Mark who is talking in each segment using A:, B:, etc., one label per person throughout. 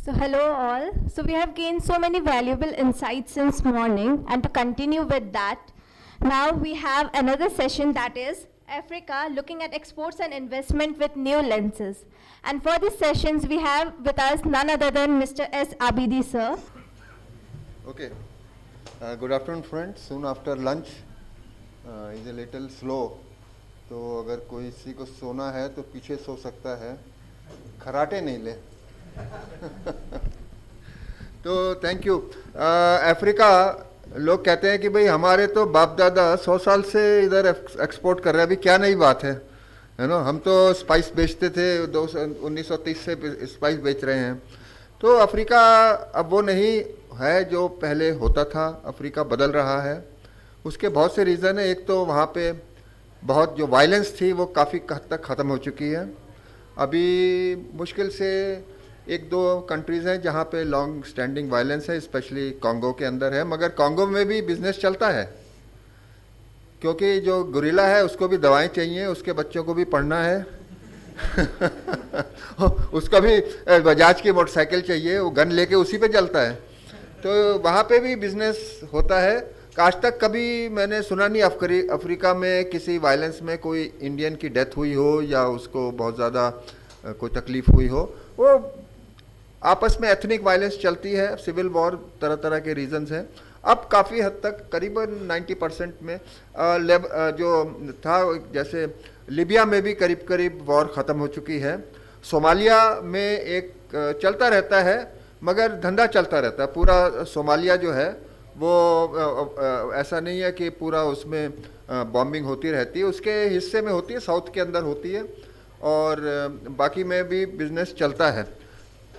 A: So hello all. So we have gained so many valuable insights since morning, and to continue with that, now we have another session, that is Africa looking at exports and investment with new lenses. And for these sessions we have with us none other than Mr. S. Abidi sir.
B: Okay. Good afternoon, friends. Soon after lunch is a little slow. तो अगर कोई किसी को सोना है तो पीछे सो सकता है, खराटे नहीं ले. तो थैंक यू. अफ्रीका लोग कहते हैं कि भाई हमारे तो बाप दादा 100 साल से इधर एक्सपोर्ट कर रहे हैं, अभी क्या नई बात है ना. हम तो स्पाइस बेचते थे, 1930 से स्पाइस बेच रहे हैं. तो अफ्रीका अब वो नहीं है जो पहले होता था. अफ्रीका बदल रहा है. उसके बहुत से रीज़न है. एक तो वहाँ पे बहुत जो वायलेंस थी वो काफ़ी हद तक ख़त्म हो चुकी है. अभी मुश्किल से एक दो कंट्रीज़ हैं जहाँ पे लॉन्ग स्टैंडिंग वायलेंस है, स्पेशली कॉन्गो के अंदर है. मगर कॉन्गो में भी बिजनेस चलता है, क्योंकि जो गुरिल्ला है उसको भी दवाएं चाहिए, उसके बच्चों को भी पढ़ना है. उसका भी बजाज की मोटरसाइकिल चाहिए, वो गन लेके उसी पे चलता है. तो वहाँ पे भी बिजनेस होता है. आज तक कभी मैंने सुना नहीं अफ्रीका में किसी वायलेंस में कोई इंडियन की डेथ हुई हो या उसको बहुत ज़्यादा कोई तकलीफ़ हुई हो. वो आपस में एथनिक वायलेंस चलती है, सिविल वॉर, तरह तरह के रीजंस हैं. अब काफ़ी हद तक करीबन 90% में जो था, जैसे लीबिया में भी करीब करीब वॉर ख़त्म हो चुकी है. सोमालिया में एक चलता रहता है, मगर धंधा चलता रहता है. पूरा सोमालिया जो है वो ऐसा नहीं है कि पूरा उसमें बॉम्बिंग होती रहती है. उसके हिस्से में होती है, साउथ के अंदर होती है, और बाकी में भी बिज़नेस चलता है.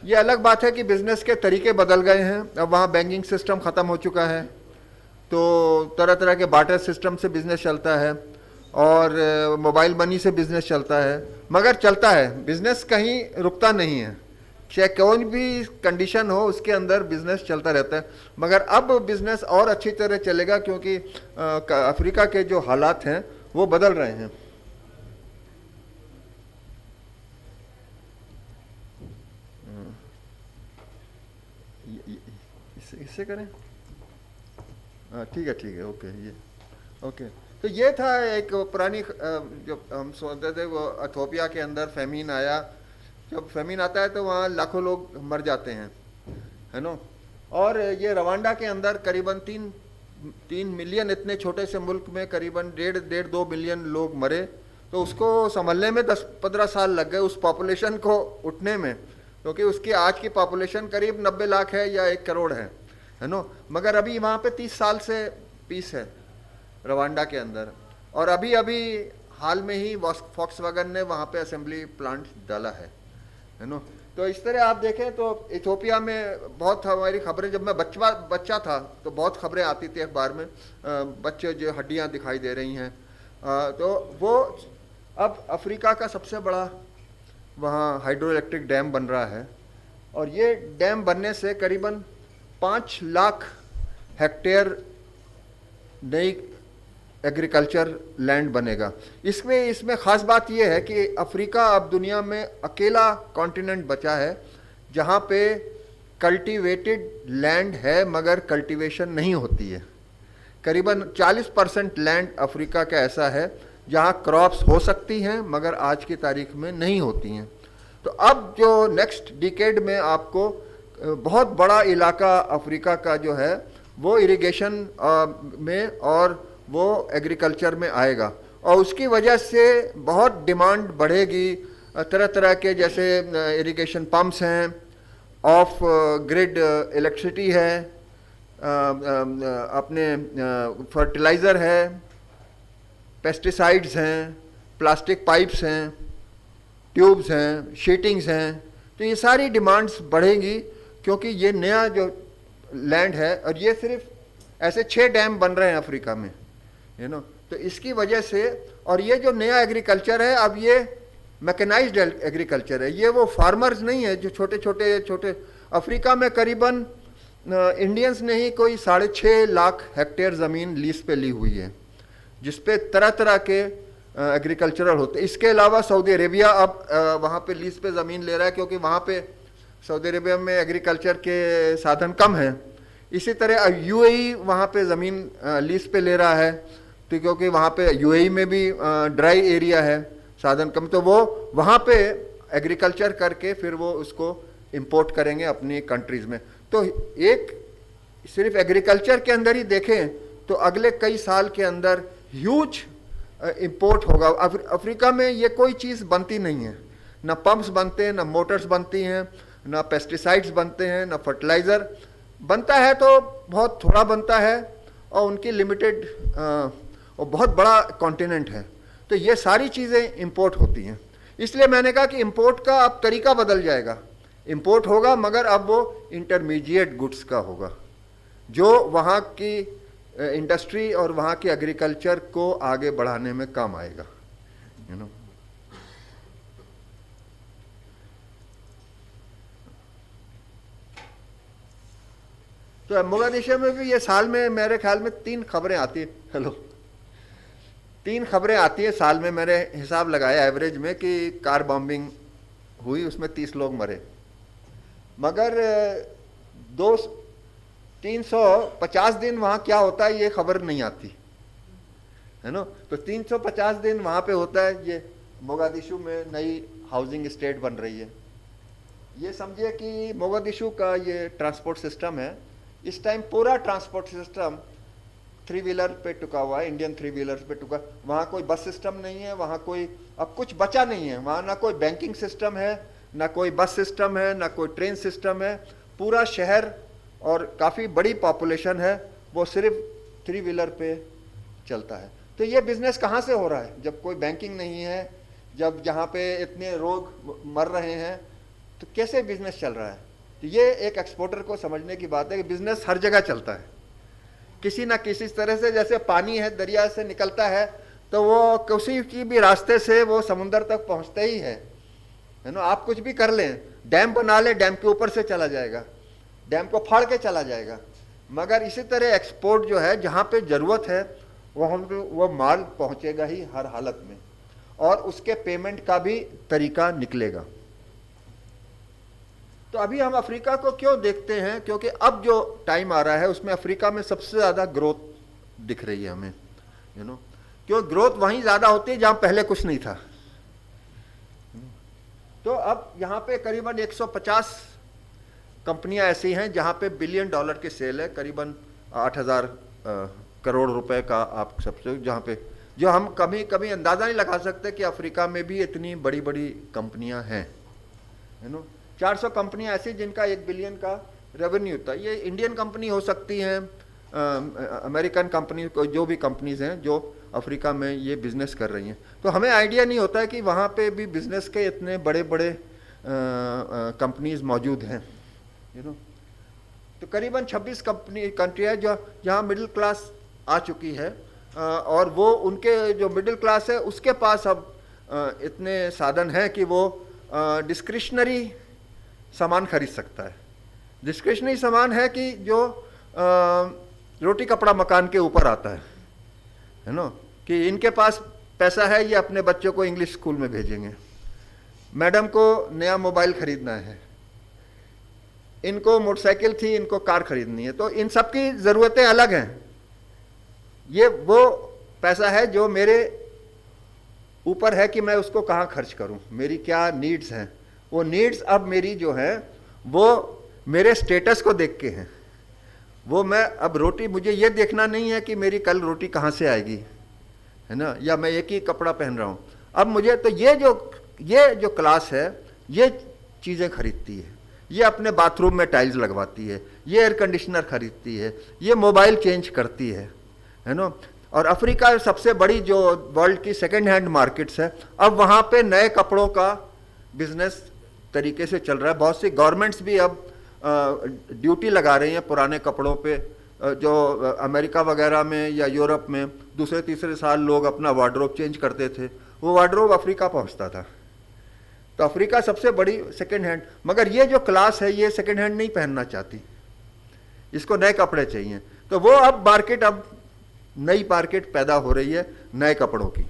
B: ये अलग बात है कि बिज़नेस के तरीके बदल गए हैं. अब वहाँ बैंकिंग सिस्टम ख़त्म हो चुका है, तो तरह तरह के बार्टर सिस्टम से बिज़नेस चलता है, और मोबाइल मनी से बिज़नेस चलता है. मगर चलता है, बिज़नेस कहीं रुकता नहीं है. चाहे कोई भी कंडीशन हो, उसके अंदर बिजनेस चलता रहता है. मगर अब बिजनेस और अच्छी तरह चलेगा, क्योंकि अफ्रीका के जो हालात हैं वो बदल रहे हैं. इससे करें. ठीक है, ओके. ये ओके. तो ये था एक पुरानी जो हम सोचते थे, वो इथोपिया के अंदर फेमिन आया. जब फेमिन आता है तो वहाँ लाखों लोग मर जाते हैं, है ना. और ये रवांडा के अंदर करीबन 3 मिलियन, इतने छोटे से मुल्क में करीबन 1.5-2 मिलियन लोग मरे. तो उसको संभलने में 10-15 साल लग गए, उस पॉपुलेशन को उठने में, क्योंकि उसकी आज की पॉपुलेशन करीब 90 लाख है या 1 करोड़ है ना. मगर अभी वहाँ पे 30 साल से पीस है रवांडा के अंदर. और अभी हाल में ही फॉक्सवैगन ने वहाँ पे असेंबली प्लांट डाला है ना. तो इस तरह आप देखें तो इथोपिया में बहुत हमारी खबरें, जब मैं बच्चा था तो बहुत खबरें आती थी अखबार में, बच्चे जो हड्डियां दिखाई दे रही हैं. तो वो अब अफ्रीका का सबसे बड़ा वहाँ हाइड्रो इलेक्ट्रिक डैम बन रहा है, और ये डैम बनने से करीबन 5 लाख हेक्टेयर नई एग्रीकल्चर लैंड बनेगा. इसमें ख़ास बात यह है कि अफ्रीका अब दुनिया में अकेला कॉन्टिनेंट बचा है जहाँ पे कल्टीवेटेड लैंड है मगर कल्टीवेशन नहीं होती है. करीबन 40% लैंड अफ्रीका का ऐसा है जहाँ क्रॉप्स हो सकती हैं मगर आज की तारीख में नहीं होती हैं. तो अब जो नेक्स्ट डिकेड में आपको बहुत बड़ा इलाका अफ्रीका का जो है वो इरिगेशन में और वो एग्रीकल्चर में आएगा, और उसकी वजह से बहुत डिमांड बढ़ेगी. तरह तरह के जैसे इरिगेशन पंप्स हैं, ऑफ ग्रिड इलेक्ट्रिसिटी है, अपने फर्टिलाइज़र है, पेस्टिसाइड्स हैं, प्लास्टिक पाइप्स हैं, ट्यूब्स हैं, शीटिंग्स हैं. तो ये सारी डिमांड्स बढ़ेंगी, क्योंकि ये नया जो लैंड है, और ये सिर्फ ऐसे 6 डैम बन रहे हैं अफ्रीका में, यू नो. तो इसकी वजह से, और ये जो नया एग्रीकल्चर है अब ये मैकेनाइज्ड एग्रीकल्चर है. ये वो फार्मर्स नहीं है जो छोटे अफ्रीका में करीबन इंडियंस ने ही कोई 6.5 लाख हेक्टेयर ज़मीन लीज पे ली हुई है, जिसपे तरह तरह के एग्रीकल्चरल होते. इसके अलावा सऊदी अरेबिया अब वहाँ पे लीज पे ज़मीन ले रहा है, क्योंकि वहाँ पे सऊदी अरेबिया में एग्रीकल्चर के साधन कम हैं। इसी तरह यूएई वहाँ पे ज़मीन लीज पे ले रहा है, तो क्योंकि वहाँ पे यूएई में भी ड्राई एरिया है, साधन कम, तो वो वहाँ पे एग्रीकल्चर करके फिर वो उसको इंपोर्ट करेंगे अपनी कंट्रीज़ में। तो एक सिर्फ एग्रीकल्चर के अंदर ही देखें तो अगले कई साल के अंदर ह्यूज इंपोर्ट होगा। अफ्रीका में ये कोई चीज़ बनती नहीं है, ना पंप्स बनते हैं, ना मोटर्स बनती हैं, ना पेस्टिसाइड्स बनते हैं, ना फर्टिलाइज़र बनता है, तो बहुत थोड़ा बनता है, और उनकी लिमिटेड और बहुत बड़ा कॉन्टिनेंट है, तो ये सारी चीज़ें इंपोर्ट होती हैं। इसलिए मैंने कहा कि इंपोर्ट का अब तरीका बदल जाएगा। इंपोर्ट होगा मगर अब वो इंटरमीडिएट गुड्स का होगा, जो वहाँ की इंडस्ट्री और वहाँ के एग्रीकल्चर को आगे बढ़ाने में काम आएगा, यू नो। तो मोगादिशो में भी ये साल में मेरे ख्याल में 3 खबरें आती है, 3 खबरें आती है साल में। मैंने हिसाब लगाया एवरेज में कि कार बॉम्बिंग हुई, उसमें 30 लोग मरे, मगर 350 दिन वहाँ क्या होता है ये खबर नहीं आती, है ना। तो 350 दिन वहाँ पे होता है। ये मोगादिशु में नई हाउसिंग स्टेट बन रही है। ये समझिए कि मोगादिशु का ये ट्रांसपोर्ट सिस्टम है, इस टाइम पूरा ट्रांसपोर्ट सिस्टम 3 व्हीलर पे टुका हुआ है, इंडियन 3 व्हीलर पे टुका। वहाँ कोई बस सिस्टम नहीं है, वहाँ कोई अब कुछ बचा नहीं है, वहाँ ना कोई बैंकिंग सिस्टम है, ना कोई बस सिस्टम है, ना कोई ट्रेन सिस्टम है। पूरा शहर और काफ़ी बड़ी पॉपुलेशन है, वो सिर्फ 3 व्हीलर पे चलता है। तो ये बिजनेस कहाँ से हो रहा है जब कोई बैंकिंग नहीं है, जब जहाँ पे इतने लोग मर रहे हैं, तो कैसे बिजनेस चल रहा है। तो ये एक एक्सपोर्टर को समझने की बात है कि बिजनेस हर जगह चलता है, किसी ना किसी तरह से। जैसे पानी है, दरिया से निकलता है, तो वो किसी की भी रास्ते से वो समुंदर तक पहुंचते ही है ना। आप कुछ भी कर लें, डैम बना लें, डैम के ऊपर से चला जाएगा, डैम को फाड़ के चला जाएगा। मगर इसी तरह एक्सपोर्ट जो है, जहाँ पे ज़रूरत है वहाँ पे वो माल पहुँचेगा ही हर हालत में, और उसके पेमेंट का भी तरीका निकलेगा। तो अभी हम अफ्रीका को क्यों देखते हैं, क्योंकि अब जो टाइम आ रहा है उसमें अफ्रीका में सबसे ज़्यादा ग्रोथ दिख रही है हमें, यू नो। क्यों ग्रोथ वहीं ज़्यादा होती है जहाँ पहले कुछ नहीं था। तो अब यहाँ पे करीबन 150 कंपनियाँ ऐसी हैं जहाँ पे $1 बिलियन की सेल है, करीबन 8,000 करोड़ रुपए का आप सबसे, जहाँ पे जो हम कभी कभी अंदाज़ा नहीं लगा सकते कि अफ्रीका में भी इतनी बड़ी बड़ी कंपनियाँ हैं, यू नो। 400 कंपनियाँ ऐसी जिनका 1 बिलियन का रेवेन्यू होता है। ये इंडियन कंपनी हो सकती हैं, अमेरिकन कंपनी, जो भी कंपनीज हैं जो अफ्रीका में ये बिज़नेस कर रही हैं। तो हमें आइडिया नहीं होता है कि वहाँ पे भी बिज़नेस के इतने बड़े बड़े कंपनीज मौजूद हैं, यू नो। तो करीबन 26 कंट्री है जो जहाँ मिडिल क्लास आ चुकी है, और वो उनके जो मिडिल क्लास है उसके पास अब इतने साधन हैं कि वो डिस्क्रिशनरी सामान खरीद सकता है। डिस्क्रिशनरी सामान है कि जो रोटी कपड़ा मकान के ऊपर आता है ना, कि इनके पास पैसा है, ये अपने बच्चों को इंग्लिश स्कूल में भेजेंगे, मैडम को नया मोबाइल खरीदना है, इनको मोटरसाइकिल थी, इनको कार खरीदनी है। तो इन सब की ज़रूरतें अलग हैं। ये वो पैसा है जो मेरे ऊपर है कि मैं उसको कहाँ खर्च करूँ, मेरी क्या नीड्स हैं। वो नीड्स अब मेरी जो है वो मेरे स्टेटस को देख के हैं। वो मैं अब रोटी, मुझे ये देखना नहीं है कि मेरी कल रोटी कहाँ से आएगी, है ना, या मैं एक ही कपड़ा पहन रहा हूँ। अब मुझे तो ये जो क्लास है ये चीज़ें खरीदती है, ये अपने बाथरूम में टाइल्स लगवाती है, ये एयर कंडीशनर खरीदती है, ये मोबाइल चेंज करती है ना। और अफ्रीका सबसे बड़ी जो वर्ल्ड की सेकेंड हैंड मार्केट्स है, अब वहाँ पे नए कपड़ों का बिजनेस तरीके से चल रहा है। बहुत सी गवर्नमेंट्स भी अब ड्यूटी लगा रही हैं पुराने कपड़ों पे। जो अमेरिका वगैरह में या यूरोप में दूसरे तीसरे साल लोग अपना वार्डरोब चेंज करते थे, वो वार्डरोब अफ्रीका पहुंचता था। तो अफ्रीका सबसे बड़ी सेकेंड हैंड, मगर ये जो क्लास है ये सेकेंड हैंड नहीं पहनना चाहती, इसको नए कपड़े चाहिए। तो वो अब मार्केट, अब नई मार्केट पैदा हो रही है नए कपड़ों की।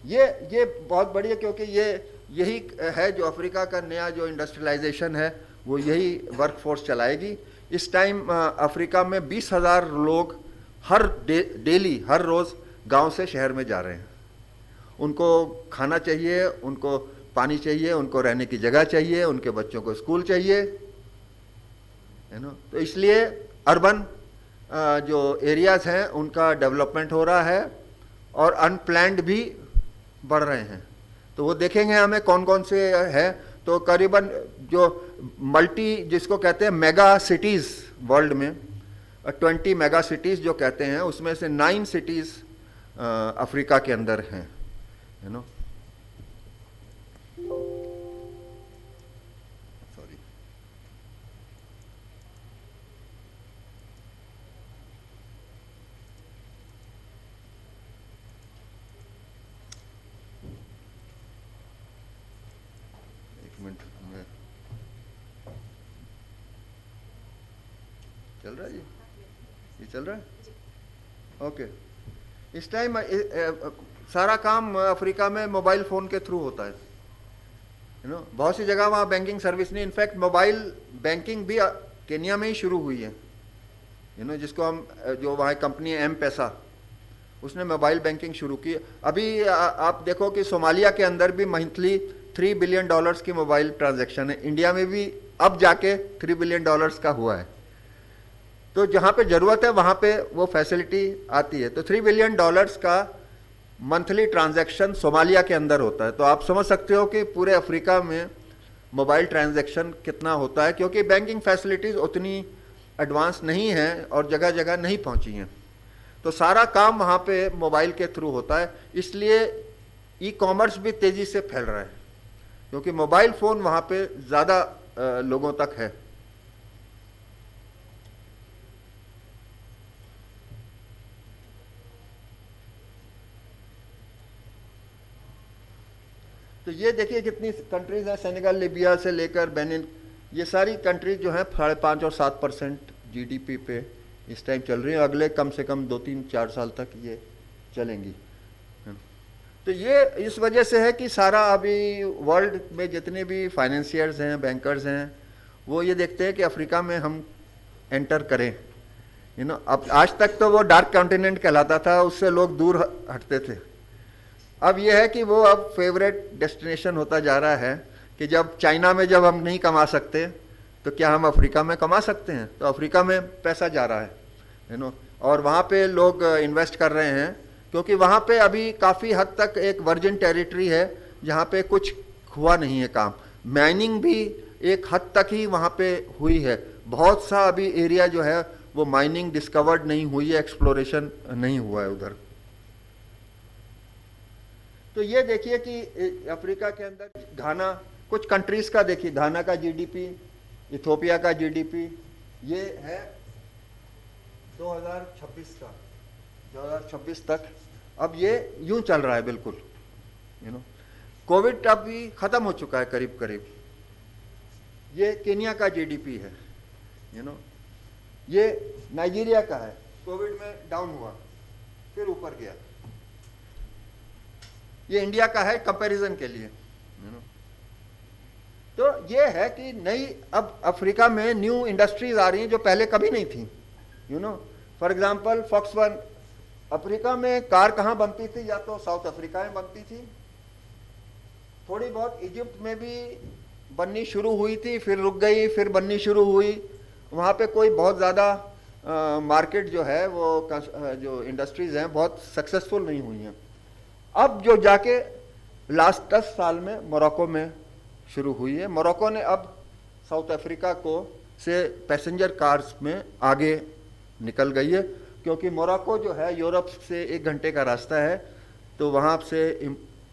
B: ये बहुत बड़ी है, क्योंकि ये यही है जो अफ्रीका का नया जो इंडस्ट्रियलाइजेशन है वो यही वर्कफोर्स चलाएगी। इस टाइम अफ्रीका में 20,000 लोग हर डेली हर रोज़ गांव से शहर में जा रहे हैं। उनको खाना चाहिए, उनको पानी चाहिए, उनको रहने की जगह चाहिए, उनके बच्चों को स्कूल चाहिए, है ना। तो इसलिए अर्बन जो एरियाज़ हैं उनका डेवलपमेंट हो रहा है और अनप्लैन्ड भी बढ़ रहे हैं। तो वो देखेंगे हमें कौन कौन से है। तो करीबन जो मल्टी जिसको कहते हैं मेगा सिटीज़ वर्ल्ड में 20 मेगा सिटीज़ जो कहते हैं उसमें से 9 सिटीज़ अफ्रीका के अंदर हैं, यू नो। सॉरी, एक मिनट में चल रहा है ये चल रहा है। ओके, इस टाइम सारा काम अफ्रीका में मोबाइल फ़ोन के थ्रू होता है, यू नो। बहुत सी जगह वहाँ बैंकिंग सर्विस नहीं, इनफैक्ट मोबाइल बैंकिंग भी केनिया में ही शुरू हुई है, यू नो। जिसको हम जो वहाँ कंपनी है M-Pesa, उसने मोबाइल बैंकिंग शुरू की। अभी आप देखो कि सोमालिया के अंदर भी मंथली $3 बिलियन की मोबाइल ट्रांजैक्शन है। इंडिया में भी अब जाके $3 बिलियन का हुआ है। तो जहाँ पे ज़रूरत है वहाँ पे वो फैसिलिटी आती है। तो $3 बिलियन का मंथली ट्रांजैक्शन सोमालिया के अंदर होता है। तो आप समझ सकते हो कि पूरे अफ्रीका में मोबाइल ट्रांजैक्शन कितना होता है, क्योंकि बैंकिंग फैसिलिटीज़ उतनी एडवांस नहीं हैं और जगह जगह नहीं पहुंची हैं। तो सारा काम वहाँ पे मोबाइल के थ्रू होता है, इसलिए ई कॉमर्स भी तेज़ी से फैल रहा है, क्योंकि मोबाइल फ़ोन वहाँ पे ज़्यादा लोगों तक है। तो ये देखिए कितनी कंट्रीज़ हैं, सेनेगल, लिबिया से लेकर बेनिन, ये सारी कंट्रीज जो हैं 5.5 और 7% GDP पे इस टाइम चल रही है। अगले कम से कम 2-3-4 साल तक ये चलेंगी। तो ये इस वजह से है कि सारा अभी वर्ल्ड में जितने भी फाइनेंशियर्स हैं, बैंकर्स हैं, वो ये देखते हैं कि अफ्रीका में हम एंटर करें, यू नो। अब आज तक तो वो डार्क कॉन्टिनेंट कहलाता था, उससे लोग दूर हटते थे। अब ये है कि वो अब फेवरेट डेस्टिनेशन होता जा रहा है कि जब चाइना में जब हम नहीं कमा सकते तो क्या हम अफ्रीका में कमा सकते हैं। तो अफ्रीका में पैसा जा रहा है, यू नो, और वहाँ पे लोग इन्वेस्ट कर रहे हैं, क्योंकि वहाँ पे अभी काफ़ी हद तक एक वर्जिन टेरिटरी है जहाँ पे कुछ हुआ नहीं है काम। माइनिंग भी एक हद तक ही वहाँ पे हुई है, बहुत सा अभी एरिया जो है वो माइनिंग डिस्कवर्ड नहीं हुई है, एक्सप्लोरेशन नहीं हुआ है उधर। तो ये देखिए कि अफ्रीका के अंदर घाना, कुछ कंट्रीज़ का देखिए, घाना का GDP, इथोपिया का GDP, ये है 2026 का, 2026 तक। अब ये यूं चल रहा है बिल्कुल, यू नो। कोविड अब भी ख़त्म हो चुका है करीब करीब। ये केनिया का GDP है, यू नो। ये नाइजीरिया का है, कोविड में डाउन हुआ फिर ऊपर गया। ये इंडिया का है कंपैरिजन के लिए, यू नो। तो ये है कि नई अब अफ्रीका में न्यू इंडस्ट्रीज आ रही हैं जो पहले कभी नहीं थी, you know. For example Foxconn, Africa में कार कहाँ बनती थी, या तो साउथ अफ्रीका में बनती थी, थोड़ी बहुत इजिप्ट में भी बननी शुरू हुई थी, फिर रुक गई, फिर बननी शुरू हुई। वहाँ पे कोई बहुत ज़्यादा मार्केट जो है वो जो इंडस्ट्रीज हैं बहुत सक्सेसफुल नहीं हुई हैं। अब जो जाके लास्ट 10 साल में मोरक्को में शुरू हुई है। मोरक्को ने अब साउथ अफ्रीका को से पैसेंजर कार्स में आगे निकल गई है, क्योंकि मोरक्को जो है यूरोप से 1 घंटे का रास्ता है, तो वहाँ से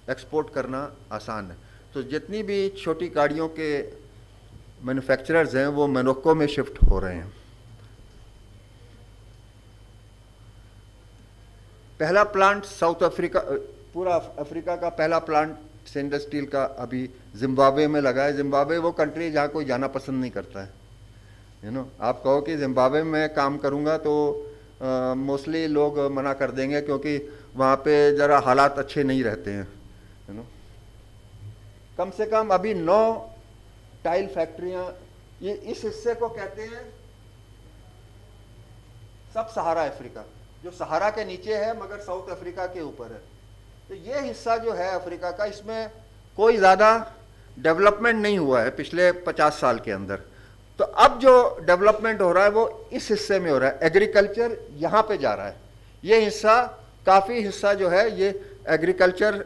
B: एक्सपोर्ट करना आसान है। तो जितनी भी छोटी गाड़ियों के मैन्युफैक्चरर्स हैं वो मोरक्को में शिफ्ट हो रहे हैं। पहला प्लांट साउथ अफ्रीका, पूरा अफ्रीका का पहला प्लांट स्टेनलेस स्टील का अभी जिम्बाब्वे में लगा है। जिम्बाब्वे वो कंट्री जहाँ कोई जाना पसंद नहीं करता है, यू नो। आप कहो कि जिम्बाब्वे में काम करूँगा तो मोस्टली लोग मना कर देंगे, क्योंकि वहाँ पे ज़रा हालात अच्छे नहीं रहते हैं, यू नो। कम से कम अभी 9 टाइल फैक्ट्रियां, ये इस हिस्से को कहते हैं सब सहारा अफ्रीका, जो सहारा के नीचे है मगर साउथ अफ्रीका के ऊपर है। तो ये हिस्सा जो है अफ्रीका का, इसमें कोई ज़्यादा डेवलपमेंट नहीं हुआ है पिछले 50 साल के अंदर। तो अब जो डेवलपमेंट हो रहा है वो इस हिस्से में हो रहा है, एग्रीकल्चर यहाँ पे जा रहा है। ये हिस्सा, काफ़ी हिस्सा जो है ये एग्रीकल्चर,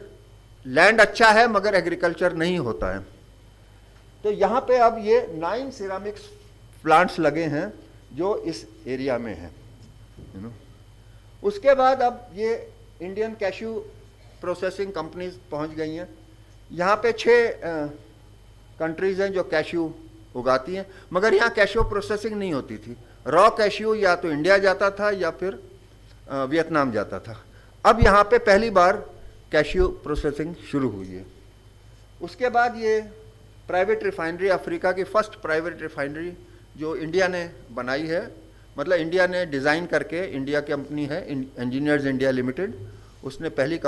B: लैंड अच्छा है मगर एग्रीकल्चर नहीं होता है। तो यहाँ पे अब ये 9 सिरामिक्स प्लांट्स लगे हैं जो इस एरिया में है, यू नो। उसके बाद अब ये इंडियन कैश्यू प्रोसेसिंग कंपनीज पहुँच गई हैं। यहाँ पे 6 कंट्रीज़ हैं जो कैश्यू उगाती हैं, मगर यहाँ कैश्यू प्रोसेसिंग नहीं होती थी। रॉ कैश्यू या तो इंडिया जाता था या फिर वियतनाम जाता था। अब यहाँ पे पहली बार कैश्यू प्रोसेसिंग शुरू हुई है। उसके बाद ये प्राइवेट रिफाइनरी, अफ्रीका की फर्स्ट प्राइवेट रिफाइनरी जो इंडिया ने बनाई है, मतलब इंडिया ने डिज़ाइन करके, इंडिया कंपनी है इंजीनियर्स इंडिया लिमिटेड, उसने पहली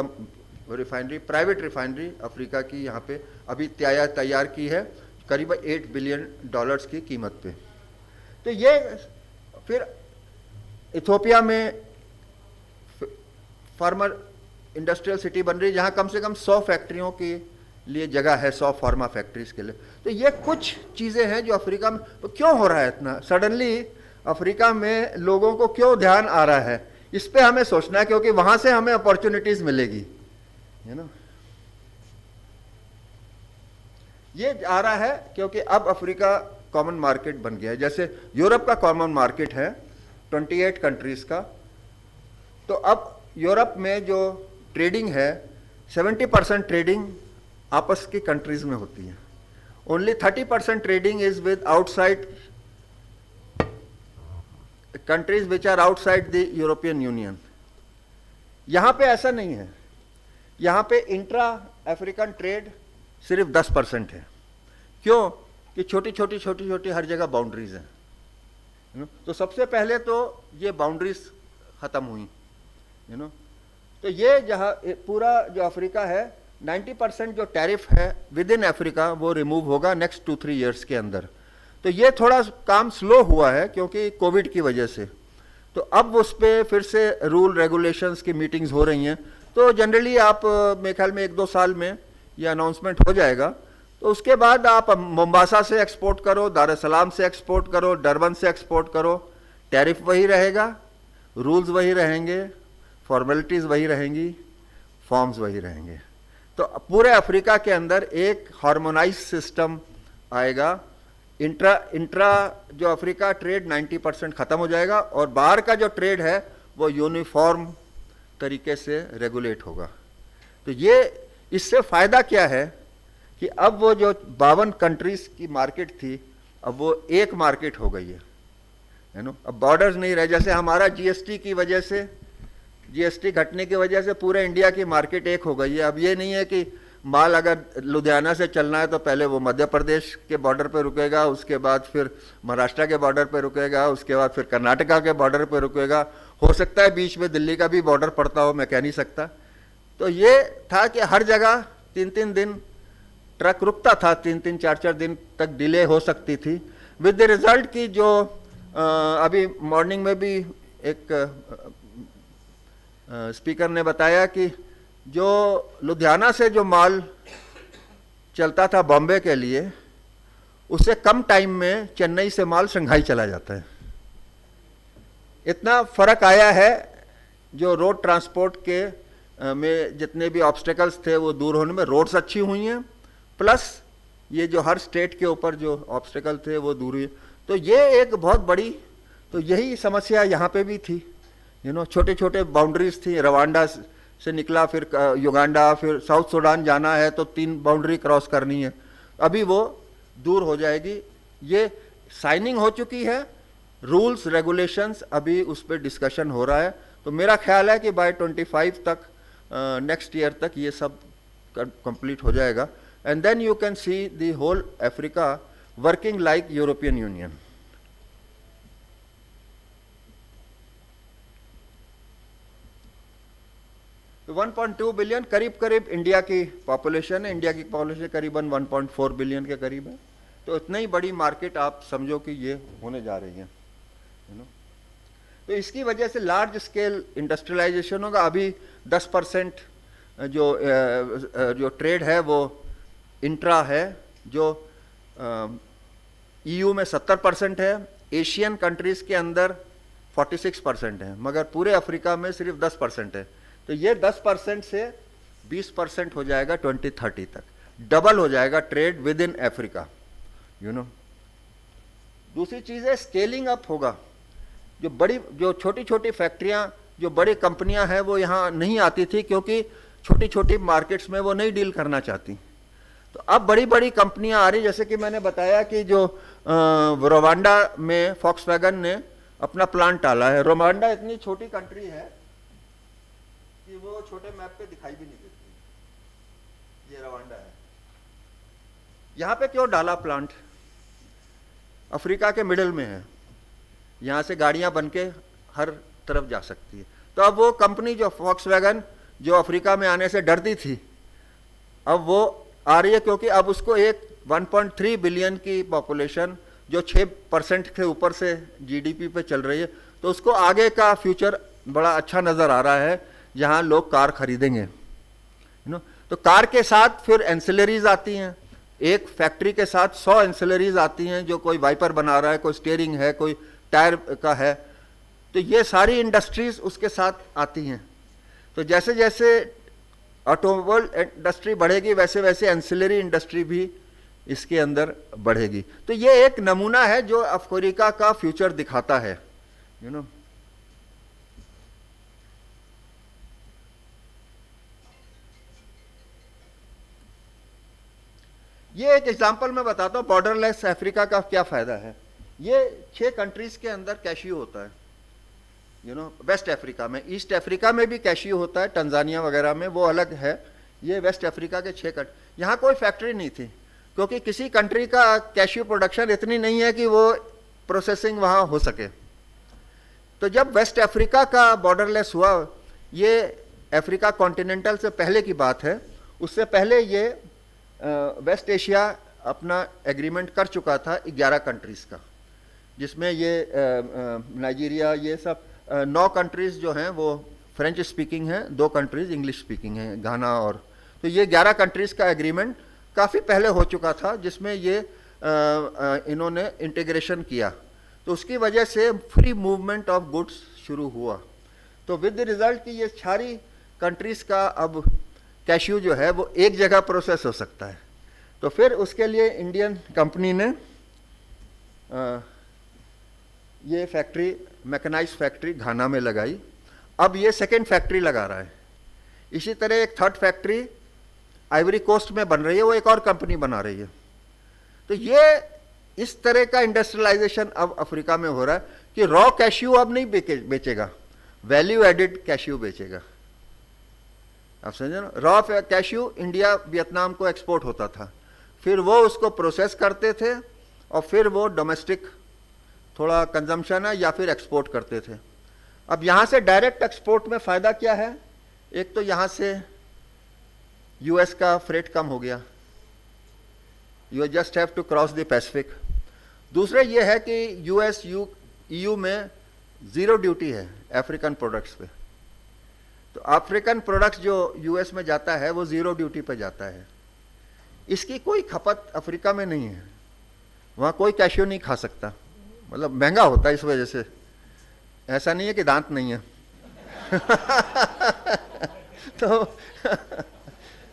B: रिफाइनरी, प्राइवेट रिफाइनरी अफ्रीका की यहाँ पे अभी तैयार की है, करीब $8 बिलियन की कीमत पे। तो ये फिर इथोपिया में फार्मर इंडस्ट्रियल सिटी बन रही है, जहाँ कम से कम 100 फैक्ट्रियों के लिए जगह है, 100 फार्मा फैक्ट्रीज के लिए। तो ये कुछ चीज़ें हैं जो अफ्रीका में, तो क्यों हो रहा है इतना सडनली अफ्रीका में, लोगों को क्यों ध्यान आ रहा है, इस पे हमें सोचना है, क्योंकि वहाँ से हमें अपॉर्चुनिटीज़ मिलेगी, है ना। ये आ रहा है क्योंकि अब अफ्रीका कॉमन मार्केट बन गया है। जैसे यूरोप का कॉमन मार्केट है 28 कंट्रीज़ का, तो अब यूरोप में जो ट्रेडिंग है 70% ट्रेडिंग आपस की कंट्रीज़ में होती है। Only 30% trading is with outside countries which are outside the European Union. यहाँ पे ऐसा नहीं है, यहाँ पे इंट्रा अफ्रीकन ट्रेड सिर्फ 10% है। क्यों? कि छोटी छोटी हर जगह बाउंड्रीज हैं, तो सबसे पहले तो ये बाउंड्रीज ख़त्म हुई, यू नो। तो ये जहाँ पूरा जो अफ्रीका है, 90% जो टैरिफ है विद इन अफ्रीका वो रिमूव होगा नेक्स्ट 2-3 ईयर्स के अंदर। तो ये थोड़ा काम स्लो हुआ है क्योंकि कोविड की वजह से। तो अब उस पर फिर से रूल रेगुलेशंस की मीटिंग्स हो रही हैं। तो जनरली आप मेरे ख्याल में 1-2 साल में ये अनाउंसमेंट हो जाएगा। तो उसके बाद आप मोम्बासा से एक्सपोर्ट करो, दार एस सलाम से एक्सपोर्ट करो, डरबन से एक्सपोर्ट करो, टैरिफ वही रहेगा, रूल्स वही रहेंगे, फॉर्मेलिटीज़ वही रहेंगी, फॉर्म्स वही रहेंगे। तो पूरे अफ्रीका के अंदर एक हार्मोनाइज सिस्टम आएगा। इंट्रा जो अफ्रीका ट्रेड 90% ख़त्म हो जाएगा और बाहर का जो ट्रेड है वो यूनिफॉर्म तरीके से रेगुलेट होगा। तो ये इससे फ़ायदा क्या है कि अब वो जो 52 कंट्रीज़ की मार्केट थी, अब वो एक मार्केट हो गई है नो। अब बॉर्डर्स नहीं रहे। जैसे हमारा जीएसटी की वजह से, जीएसटी घटने की वजह से पूरे इंडिया की मार्केट एक हो गई है। अब ये नहीं है कि माल अगर लुधियाना से चलना है तो पहले वो मध्य प्रदेश के बॉर्डर पे रुकेगा, उसके बाद फिर महाराष्ट्र के बॉर्डर पे रुकेगा, उसके बाद फिर कर्नाटका के बॉर्डर पे रुकेगा। हो सकता है बीच में दिल्ली का भी बॉर्डर पड़ता हो, मैं कह नहीं सकता। तो ये था कि हर जगह 3-3 दिन ट्रक रुकता था, 3-3 4-4 दिन तक डिले हो सकती थी। विद द रिजल्ट की जो अभी मॉर्निंग में भी एक स्पीकर ने बताया कि जो लुधियाना से जो माल चलता था बॉम्बे के लिए, उससे कम टाइम में चेन्नई से माल शंघाई चला जाता है। इतना फ़र्क आया है। जो रोड ट्रांसपोर्ट के में जितने भी ऑब्स्टेकल्स थे वो दूर होने में रोड्स अच्छी हुई हैं, प्लस ये जो हर स्टेट के ऊपर जो ऑब्स्टेकल थे वो दूर हुए। तो ये एक बहुत बड़ी, तो यही समस्या यहाँ पे भी थी, यू नो। छोटे छोटे बाउंड्रीज थी। रवांडा से निकला, फिर युगांडा, फिर साउथ सूडान जाना है तो 3 बाउंड्री क्रॉस करनी है। अभी वो दूर हो जाएगी। ये साइनिंग हो चुकी है, रूल्स रेगुलेशंस अभी उस पर डिस्कशन हो रहा है। तो मेरा ख्याल है कि बाय 25 तक, नेक्स्ट ईयर तक ये सब कंप्लीट हो जाएगा। And then you can see the whole Africa working like European Union. तो तो 1.2 बिलियन करीब करीब इंडिया की पॉपुलेशन है। इंडिया की पॉपुलेशन करीबन 1.4 बिलियन के करीब है। तो इतनी ही बड़ी मार्केट आप समझो कि ये होने जा रही है, यू नो। तो इसकी वजह से लार्ज स्केल इंडस्ट्रियलाइजेशन होगा। अभी 10% जो ट्रेड है वो इंट्रा है, जो EU में 70% है, एशियन कंट्रीज़ के अंदर 46% है, मगर पूरे अफ्रीका में सिर्फ 10% है। तो ये 10% से 20% हो जाएगा 2030 तक, डबल हो जाएगा trade with in Africa, you know. दूसरी चीज़ है स्केलिंग अप होगा। जो छोटी छोटी फैक्ट्रियाँ, जो बड़ी कंपनियाँ हैं वो यहाँ नहीं आती थी, क्योंकि छोटी छोटी मार्केट्स में वो नहीं डील करना चाहती। तो अब बड़ी बड़ी कंपनियां आ रही, जैसे कि मैंने बताया कि जो रोवांडा में फॉक्सवैगन ने अपना प्लांट डाला है। रोवांडा इतनी छोटी कंट्री है कि वो छोटे मैप पे दिखाई भी नहीं देती। ये रोवांडा है। यहाँ पे क्यों डाला प्लांट? अफ्रीका के मिडिल में है, यहाँ से गाड़ियाँ बन के हर तरफ जा सकती है। तो अब वो कंपनी जो फॉक्सवैगन, जो अफ्रीका में आने से डरती थी, अब वो आ रही है, क्योंकि अब उसको एक 1.3 बिलियन की पॉपुलेशन जो 6% के ऊपर से GDP पे चल रही है, तो उसको आगे का फ्यूचर बड़ा अच्छा नज़र आ रहा है, जहाँ लोग कार खरीदेंगे, यू नो। तो कार के साथ फिर एंसिलरीज आती हैं। एक फैक्ट्री के साथ 100 एंसिलरीज आती हैं, जो कोई वाइपर बना रहा है, कोई स्टीयरिंग है, कोई टायर का है। तो ये सारी इंडस्ट्रीज उसके साथ आती हैं। तो जैसे जैसे ऑटोमोबाइल इंडस्ट्री बढ़ेगी, वैसे वैसे एंसिलरी इंडस्ट्री भी इसके अंदर बढ़ेगी। तो ये एक नमूना है जो अफ्रीका का फ्यूचर दिखाता है, यू नो। ये एक एग्जांपल मैं बताता हूँ बॉर्डरलेस अफ्रीका का क्या फायदा है। ये 6 कंट्रीज के अंदर कैशियो होता है, यू नो। वेस्ट अफ्रीका में, ईस्ट अफ्रीका में भी कैशियो होता है, टंजानिया वगैरह में, वो अलग है। ये वेस्ट अफ्रीका के 6 कंट्री, यहाँ कोई फैक्ट्री नहीं थी, क्योंकि किसी कंट्री का कैशियो प्रोडक्शन इतनी नहीं है कि वो प्रोसेसिंग वहाँ हो सके। तो जब वेस्ट अफ्रीका का बॉर्डरलेस हुआ, ये अफ्रीका कॉन्टिनेंटल से पहले की बात है, उससे पहले ये वेस्ट एशिया अपना एग्रीमेंट कर चुका था 11 कंट्रीज़ का, जिसमें ये नाइजीरिया, ये सब 9 कंट्रीज़ जो हैं वो फ्रेंच स्पीकिंग हैं, 2 कंट्रीज़ इंग्लिश स्पीकिंग हैं, घाना और। तो ये 11 कंट्रीज़ का एग्रीमेंट काफ़ी पहले हो चुका था, जिसमें ये इन्होंने इंटीग्रेशन किया। तो उसकी वजह से फ्री मूवमेंट ऑफ गुड्स शुरू हुआ। तो विद द रिज़ल्ट कि ये सारी कंट्रीज़ का अब कैशियो जो है वो एक जगह प्रोसेस हो सकता है। तो फिर उसके लिए इंडियन कंपनी ने ये फैक्ट्री, मैकेनाइज्ड फैक्ट्री घाना में लगाई। अब ये सेकेंड फैक्ट्री लगा रहा है। इसी तरह एक थर्ड फैक्ट्री आइवरी कोस्ट में बन रही है, वो एक और कंपनी बना रही है। तो ये इस तरह का इंडस्ट्रियलाइजेशन अब अफ्रीका में हो रहा है कि रॉ कैशियो अब नहीं बेचेगा, वैल्यू एडिड कैशियो बेचेगा। आप समझे ना? रॉ कैशियो इंडिया, वियतनाम को एक्सपोर्ट होता था, फिर वो उसको प्रोसेस करते थे और फिर वो डोमेस्टिक थोड़ा कंजम्पशन है या फिर एक्सपोर्ट करते थे। अब यहाँ से डायरेक्ट एक्सपोर्ट में फ़ायदा क्या है? एक तो यहाँ से US का फ्रेट कम हो गया, you just have to cross the Pacific. दूसरा ये है कि US EU में ज़ीरो ड्यूटी है अफ्रीकन प्रोडक्ट्स पे। तो अफ्रीकन प्रोडक्ट्स जो US में जाता है वो ज़ीरो ड्यूटी पे जाता है। इसकी कोई खपत अफ्रीका में नहीं है, वहाँ कोई कैशियो नहीं खा सकता, मतलब महंगा होता है इस वजह से। ऐसा नहीं है कि दांत नहीं है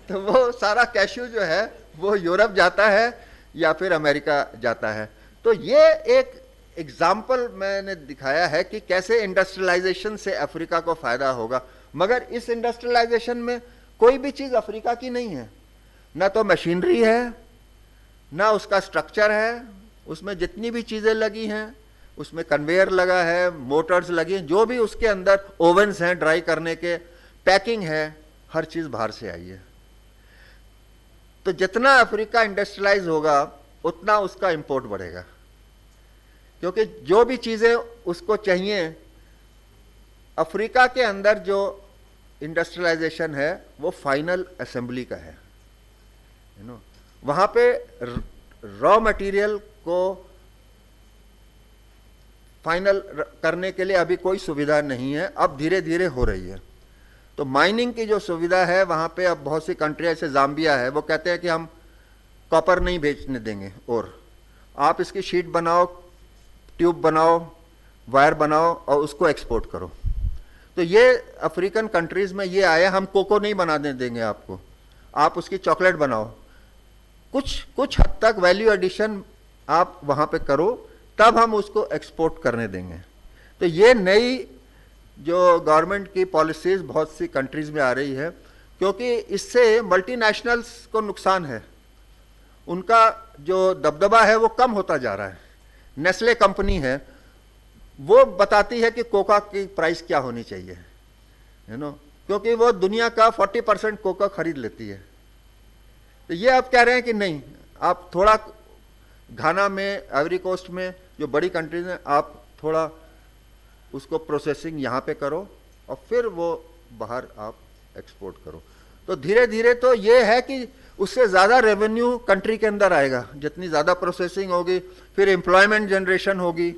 B: तो वो सारा कैशियो जो है वो यूरोप जाता है या फिर अमेरिका जाता है। तो ये एक एग्जाम्पल मैंने दिखाया है कि कैसे इंडस्ट्रियलाइजेशन से अफ्रीका को फ़ायदा होगा। मगर इस इंडस्ट्रियलाइजेशन में कोई भी चीज़ अफ्रीका की नहीं है, ना तो मशीनरी है, ना उसका स्ट्रक्चर है। उसमें जितनी भी चीज़ें लगी हैं, उसमें कन्वेयर लगा है, मोटर्स लगी हैं, जो भी उसके अंदर ओवन्स हैं ड्राई करने के, पैकिंग है, हर चीज़ बाहर से आई है। तो जितना अफ्रीका इंडस्ट्रियलाइज होगा उतना उसका इंपोर्ट बढ़ेगा, क्योंकि जो भी चीज़ें उसको चाहिए, अफ्रीका के अंदर जो इंडस्ट्रियलाइजेशन है वो फाइनल असेंबली का है, वहाँ पे रॉ मटेरियल को फाइनल करने के लिए अभी कोई सुविधा नहीं है, अब धीरे धीरे हो रही है। तो माइनिंग की जो सुविधा है वहाँ पे अब बहुत सी कंट्री जैसे जाम्बिया है, वो कहते हैं कि हम कॉपर नहीं बेचने देंगे, और आप इसकी शीट बनाओ, ट्यूब बनाओ, वायर बनाओ और उसको एक्सपोर्ट करो। तो ये अफ्रीकन कंट्रीज़ में ये आया, हम कोको नहीं बनाने देंगे आपको, आप उसकी चॉकलेट बनाओ, कुछ हद तक वैल्यू एडिशन आप वहाँ पे करो, तब हम उसको एक्सपोर्ट करने देंगे। तो ये नई जो गवर्नमेंट की पॉलिसीज़ बहुत सी कंट्रीज़ में आ रही है, क्योंकि इससे मल्टीनेशनल्स को नुकसान है, उनका जो दबदबा है वो कम होता जा रहा है। नेस्ले कंपनी है, वो बताती है कि कोका की प्राइस क्या होनी चाहिए, क्योंकि वो दुनिया का 40% कोका खरीद लेती है। तो ये आप कह रहे हैं कि नहीं, आप थोड़ा घाना में, आइवरी कोस्ट में जो बड़ी कंट्रीज हैं, आप थोड़ा उसको प्रोसेसिंग यहाँ पे करो और फिर वो बाहर आप एक्सपोर्ट करो। तो धीरे धीरे तो ये है कि उससे ज़्यादा रेवेन्यू कंट्री के अंदर आएगा, जितनी ज़्यादा प्रोसेसिंग होगी, फिर एम्प्लॉयमेंट जनरेशन होगी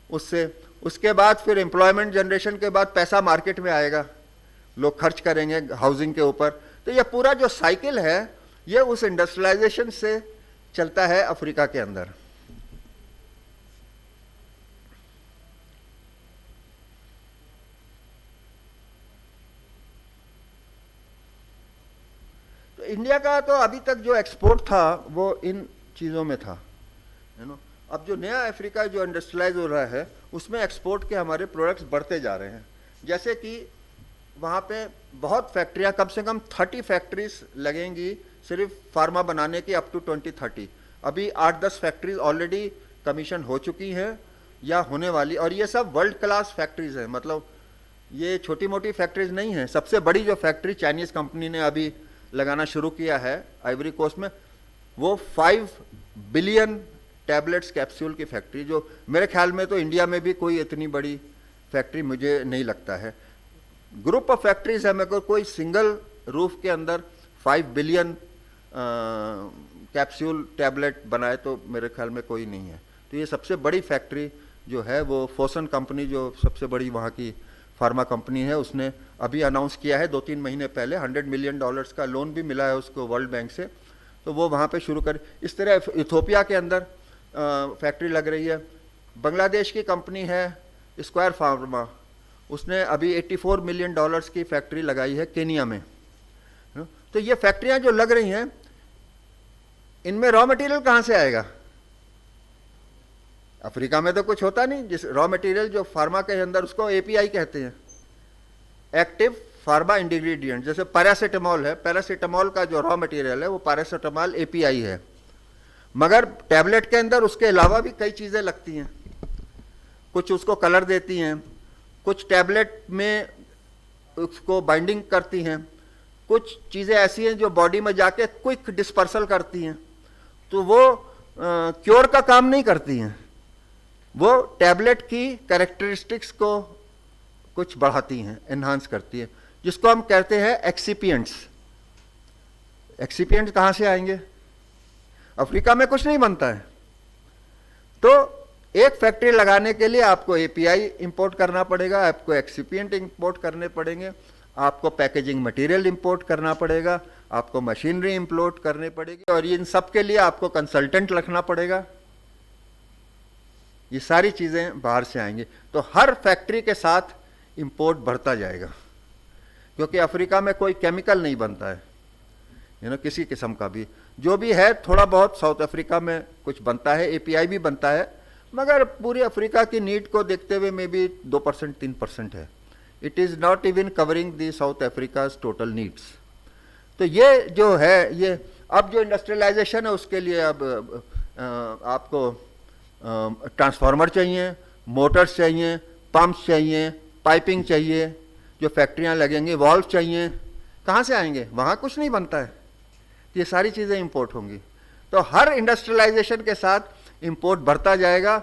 B: उससे, उसके बाद फिर एम्प्लॉयमेंट जनरेशन के बाद पैसा मार्केट में आएगा, लोग खर्च करेंगे हाउसिंग के ऊपर। तो ये पूरा जो साइकिल है ये उस इंडस्ट्रियलाइजेशन से चलता है अफ्रीका के अंदर। तो इंडिया का तो अभी तक जो एक्सपोर्ट था वो इन चीज़ों में था, अब जो नया अफ्रीका जो इंडस्ट्रियलाइज हो रहा है उसमें एक्सपोर्ट के हमारे प्रोडक्ट्स बढ़ते जा रहे हैं। जैसे कि वहाँ पे बहुत फैक्ट्रियाँ, कम से कम 30 फैक्ट्रीज लगेंगी सिर्फ फार्मा बनाने की अप टू 2030। अभी 8-10 फैक्ट्रीज ऑलरेडी कमीशन हो चुकी हैं या होने वाली, और ये सब वर्ल्ड क्लास फैक्ट्रीज हैं, मतलब ये छोटी मोटी फैक्ट्रीज नहीं हैं। सबसे बड़ी जो फैक्ट्री चाइनीज़ कंपनी ने अभी लगाना शुरू किया है आइवरी कोस्ट में, वो 5 बिलियन टैबलेट्स कैप्सूल की फैक्ट्री, जो मेरे ख्याल में तो इंडिया में भी कोई इतनी बड़ी फैक्ट्री मुझे नहीं लगता है। ग्रुप ऑफ फैक्ट्रीज है, मेरे को कोई सिंगल रूफ के अंदर 5 बिलियन कैप्सूल टैबलेट बनाए तो मेरे ख्याल में कोई नहीं है। तो ये सबसे बड़ी फैक्ट्री जो है वो फोसन कंपनी, जो सबसे बड़ी वहाँ की फार्मा कंपनी है, उसने अभी अनाउंस किया है 2-3 महीने पहले, $100 मिलियन का लोन भी मिला है उसको वर्ल्ड बैंक से, तो वो वहाँ पे शुरू कर। इस तरह इथोपिया के अंदर फैक्ट्री लग रही है। बांग्लादेश की कंपनी है स्क्वायर फार्मा, उसने अभी $84 मिलियन की फैक्ट्री लगाई है केनिया में। तो ये फैक्ट्रियाँ जो लग रही हैं, इनमें रॉ मटेरियल कहाँ से आएगा? अफ्रीका में तो कुछ होता नहीं। जिस रॉ मटेरियल जो फार्मा के अंदर, उसको एपीआई कहते हैं, एक्टिव फार्मा इंग्रेडिएंट। जैसे पैरासीटामोल है, पैरासीटामोल का जो रॉ मटेरियल है वो पैरासीटामोल एपीआई है, मगर टैबलेट के अंदर उसके अलावा भी कई चीज़ें लगती हैं, कुछ उसको कलर देती हैं, कुछ टैबलेट में उसको बाइंडिंग करती हैं, कुछ चीज़ें ऐसी हैं जो बॉडी में जाके क्विक डिस्पर्सल करती हैं, तो वो क्योर का काम नहीं करती हैं, वो टैबलेट की कैरेक्टरिस्टिक्स को कुछ बढ़ाती हैं, एनहांस करती है, जिसको हम कहते हैं एक्सिपिएंट्स। एक्सिपिएंट्स कहाँ से आएंगे? अफ्रीका में कुछ नहीं बनता है। तो एक फैक्ट्री लगाने के लिए आपको एपीआई इंपोर्ट करना पड़ेगा, आपको एक्सिपिएंट इंपोर्ट करने पड़ेंगे, आपको पैकेजिंग मटेरियल इंपोर्ट करना पड़ेगा, आपको मशीनरी इंपोर्ट करनी पड़ेगी, और इन सब के लिए आपको कंसल्टेंट रखना पड़ेगा। ये सारी चीज़ें बाहर से आएंगी। तो हर फैक्ट्री के साथ इंपोर्ट बढ़ता जाएगा, क्योंकि अफ्रीका में कोई केमिकल नहीं बनता है, किसी किस्म का भी। जो भी है थोड़ा बहुत साउथ अफ्रीका में कुछ बनता है, एपीआई भी बनता है, मगर पूरी अफ्रीका की नीड को देखते हुए मे बी 2% 3% है। It is not even covering the south Africa's total needs. तो ये जो है, ये अब जो इंडस्ट्रियलाइजेशन है उसके लिए अब आपको ट्रांसफार्मर चाहिए, मोटर्स चाहिए, पंप्स चाहिए, पाइपिंग चाहिए, जो फैक्ट्रियाँ लगेंगी, वॉल्व चाहिए। कहाँ से आएंगे? वहाँ कुछ नहीं बनता है, ये सारी चीज़ें इंपोर्ट होंगी। तो हर इंडस्ट्रियलाइजेशन के साथ इंपोर्ट बढ़ता जाएगा,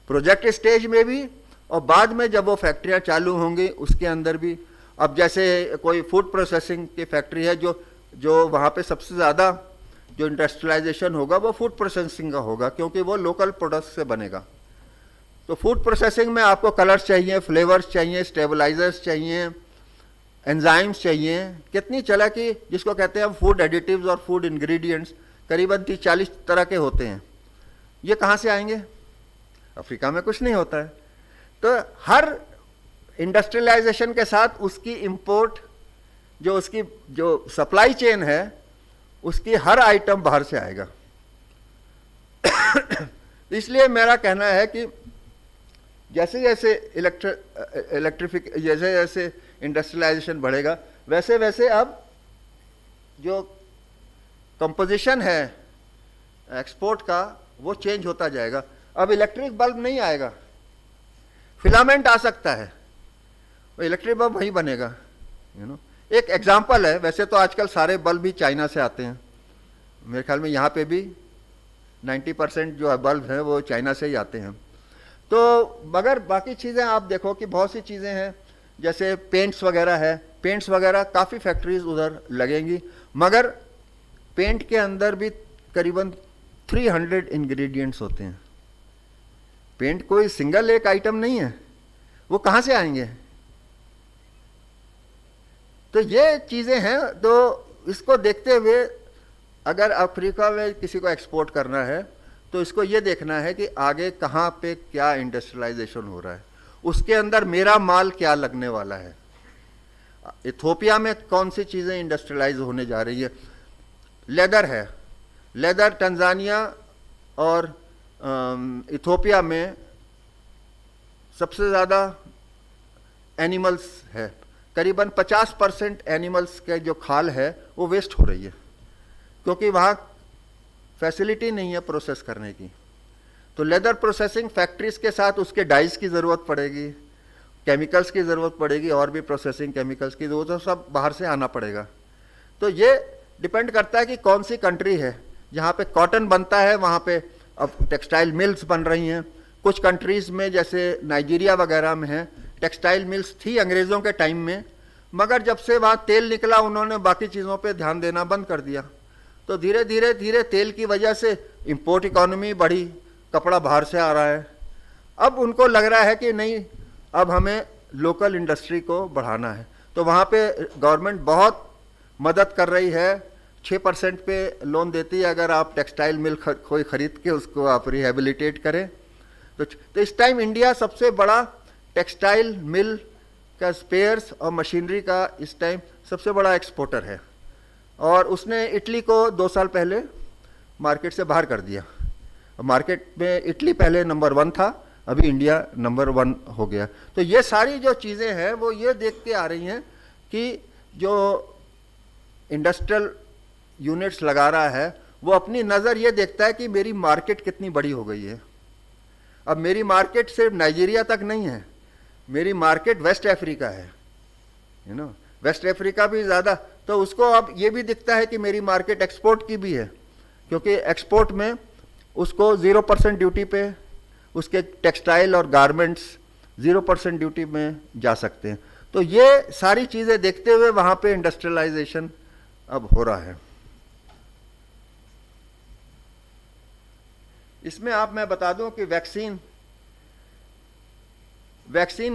B: प्रोजेक्ट स्टेज में भी, और बाद में जब वो फैक्ट्रियाँ चालू होंगी उसके अंदर भी। अब जैसे कोई फूड प्रोसेसिंग की फैक्ट्री है, जो वहाँ पे सबसे ज़्यादा जो इंडस्ट्रियलाइजेशन होगा वो फूड प्रोसेसिंग का होगा, क्योंकि वो लोकल प्रोडक्ट्स से बनेगा। तो फूड प्रोसेसिंग में आपको कलर्स चाहिए, फ्लेवर्स चाहिए, स्टेबलाइजर्स चाहिए, एंजाइम्स चाहिए, कितनी चालाकी, जिसको कहते हैं हम फूड एडिटिव्स और फूड इंग्रेडिएंट्स, करीबन 30-40 तरह के होते हैं। ये कहाँ से आएंगे? अफ्रीका में कुछ नहीं होता है। तो हर इंडस्ट्रियलाइजेशन के साथ उसकी इंपोर्ट, जो उसकी जो सप्लाई चेन है, उसकी हर आइटम बाहर से आएगा। इसलिए मेरा कहना है कि जैसे जैसे जैसे जैसे इंडस्ट्रियलाइजेशन बढ़ेगा, वैसे वैसे अब जो कंपोजिशन है एक्सपोर्ट का वो चेंज होता जाएगा। अब इलेक्ट्रिक बल्ब नहीं आएगा, फिलामेंट आ सकता है, वो इलेक्ट्रिक बल्ब वहीं बनेगा। एक एग्जांपल है, वैसे तो आजकल सारे बल्ब भी चाइना से आते हैं, मेरे ख्याल में यहाँ पे भी 90% जो बल्ब हैं वो चाइना से ही आते हैं। तो मगर बाकी चीज़ें आप देखो कि बहुत सी चीज़ें हैं, जैसे पेंट्स वगैरह है, पेंट्स वगैरह काफ़ी फैक्ट्रीज उधर लगेंगी, मगर पेंट के अंदर भी करीबन 300 इंग्रेडिएंट्स होते हैं। पेंट कोई सिंगल एक आइटम नहीं है, वो कहाँ से आएंगे? तो ये चीज़ें हैं। तो इसको देखते हुए अगर अफ्रीका में किसी को एक्सपोर्ट करना है तो इसको ये देखना है कि आगे कहाँ पे क्या इंडस्ट्रियलाइजेशन हो रहा है, उसके अंदर मेरा माल क्या लगने वाला है। इथोपिया में कौन सी चीज़ें इंडस्ट्रियलाइज होने जा रही है? लेदर है, लेदर टंजानिया और इथोपिया में सबसे ज़्यादा एनिमल्स है, करीबन 50% एनिमल्स के जो खाल है वो वेस्ट हो रही है, क्योंकि वहाँ फैसिलिटी नहीं है प्रोसेस करने की। तो लेदर प्रोसेसिंग फैक्ट्रीज के साथ उसके डाइज की ज़रूरत पड़ेगी, केमिकल्स की ज़रूरत पड़ेगी, और भी प्रोसेसिंग केमिकल्स की, वो तो सब बाहर से आना पड़ेगा। तो ये डिपेंड करता है कि कौन सी कंट्री है। जहाँ पे कॉटन बनता है वहाँ पे अब टेक्सटाइल मिल्स बन रही हैं। कुछ कंट्रीज़ में जैसे नाइजीरिया वगैरह में है, टेक्सटाइल मिल्स थी अंग्रेज़ों के टाइम में, मगर जब से वहाँ तेल निकला उन्होंने बाकी चीज़ों पे ध्यान देना बंद कर दिया। तो धीरे धीरे तेल की वजह से इंपोर्ट इकोनॉमी बढ़ी, कपड़ा बाहर से आ रहा है। अब उनको लग रहा है कि नहीं, अब हमें लोकल इंडस्ट्री को बढ़ाना है। तो वहाँ पे गवर्नमेंट बहुत मदद कर रही है, 6% पे लोन देती है अगर आप टेक्सटाइल मिल कोई ख़रीद के उसको आप रिहेबिलिटेट करें। तो इस टाइम इंडिया सबसे बड़ा टेक्सटाइल मिल का स्पेयर्स और मशीनरी का इस टाइम सबसे बड़ा एक्सपोर्टर है, और उसने इटली को 2 साल पहले मार्केट से बाहर कर दिया। मार्केट में इटली पहले नंबर 1 था, अभी इंडिया नंबर 1 हो गया। तो ये सारी जो चीज़ें हैं वो ये देखते आ रही हैं कि जो इंडस्ट्रियल यूनिट्स लगा रहा है वो अपनी नज़र ये देखता है कि मेरी मार्केट कितनी बड़ी हो गई है। अब मेरी मार्केट सिर्फ नाइजीरिया तक नहीं है, मेरी मार्केट वेस्ट अफ्रीका है, वेस्ट अफ्रीका भी ज़्यादा। तो उसको अब ये भी दिखता है कि मेरी मार्केट एक्सपोर्ट की भी है, क्योंकि एक्सपोर्ट में उसको 0% ड्यूटी पे उसके टेक्सटाइल और गारमेंट्स 0% ड्यूटी में जा सकते हैं। तो ये सारी चीज़ें देखते हुए वहाँ पे इंडस्ट्रियलाइजेशन अब हो रहा है। इसमें मैं बता दूं कि वैक्सीन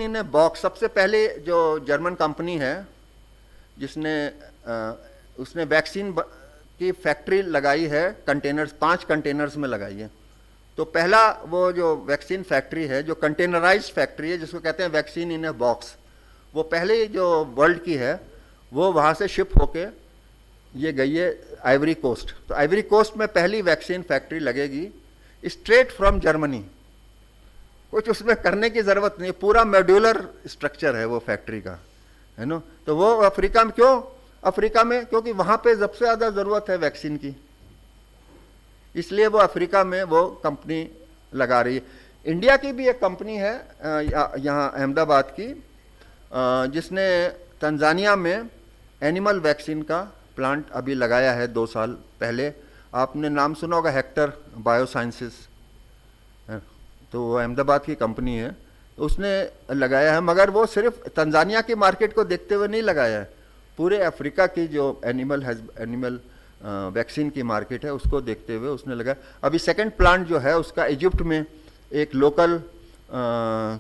B: इन ए बॉक्स, सबसे पहले जो जर्मन कंपनी है जिसने उसने वैक्सीन की फैक्ट्री लगाई है, कंटेनर्स 5 कंटेनर्स में लगाई है। तो पहला वो जो वैक्सीन फैक्ट्री है, जो कंटेनराइज्ड फैक्ट्री है, जिसको कहते हैं वैक्सीन इन ए बॉक्स, वो पहले जो वर्ल्ड की है, वो वहाँ से शिप होके ये गई है आइवरी कोस्ट। तो आइवरी कोस्ट में पहली वैक्सीन फैक्ट्री लगेगी स्ट्रेट फ्रॉम जर्मनी, कुछ उसमें करने की ज़रूरत नहीं, पूरा मॉड्यूलर स्ट्रक्चर है वो फैक्ट्री का, है ना। तो वो अफ्रीका में क्यों? अफ्रीका में क्योंकि वहाँ पे सबसे ज़्यादा ज़रूरत है वैक्सीन की, इसलिए वो अफ्रीका में वो कंपनी लगा रही है। इंडिया की भी एक कंपनी है यहाँ अहमदाबाद की, जिसने तंजानिया में एनिमल वैक्सीन का प्लांट अभी लगाया है 2 साल पहले। आपने नाम सुना होगा हेक्टर बायोसाइंसेस, तो वो अहमदाबाद की कंपनी है, उसने लगाया है, मगर वो सिर्फ तंजानिया की मार्केट को देखते हुए नहीं लगाया है, पूरे अफ्रीका की जो एनिमल वैक्सीन की मार्केट है उसको देखते हुए उसने लगाया। अभी सेकंड प्लांट जो है उसका इजिप्ट में एक लोकल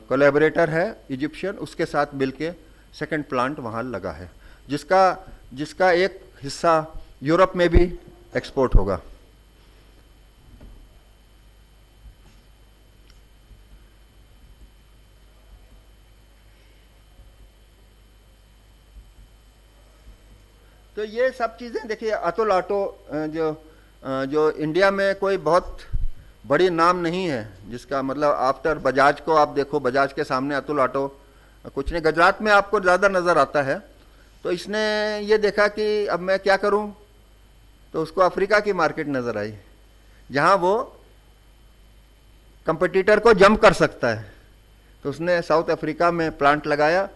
B: कोलैबोरेटर है इजिप्शियन, उसके साथ मिलके सेकंड प्लांट वहाँ लगा है, जिसका एक हिस्सा यूरोप में भी एक्सपोर्ट होगा। तो ये सब चीज़ें देखिए, अतुल ऑटो जो इंडिया में कोई बहुत बड़ी नाम नहीं है, जिसका मतलब आफ्टर बजाज को आप देखो, बजाज के सामने अतुल ऑटो कुछ नहीं, गुजरात में आपको ज़्यादा नज़र आता है। तो इसने ये देखा कि अब मैं क्या करूं, तो उसको अफ्रीका की मार्केट नज़र आई जहां वो कंपटीटर को जंप कर सकता है। तो उसने साउथ अफ्रीका में प्लांट लगाया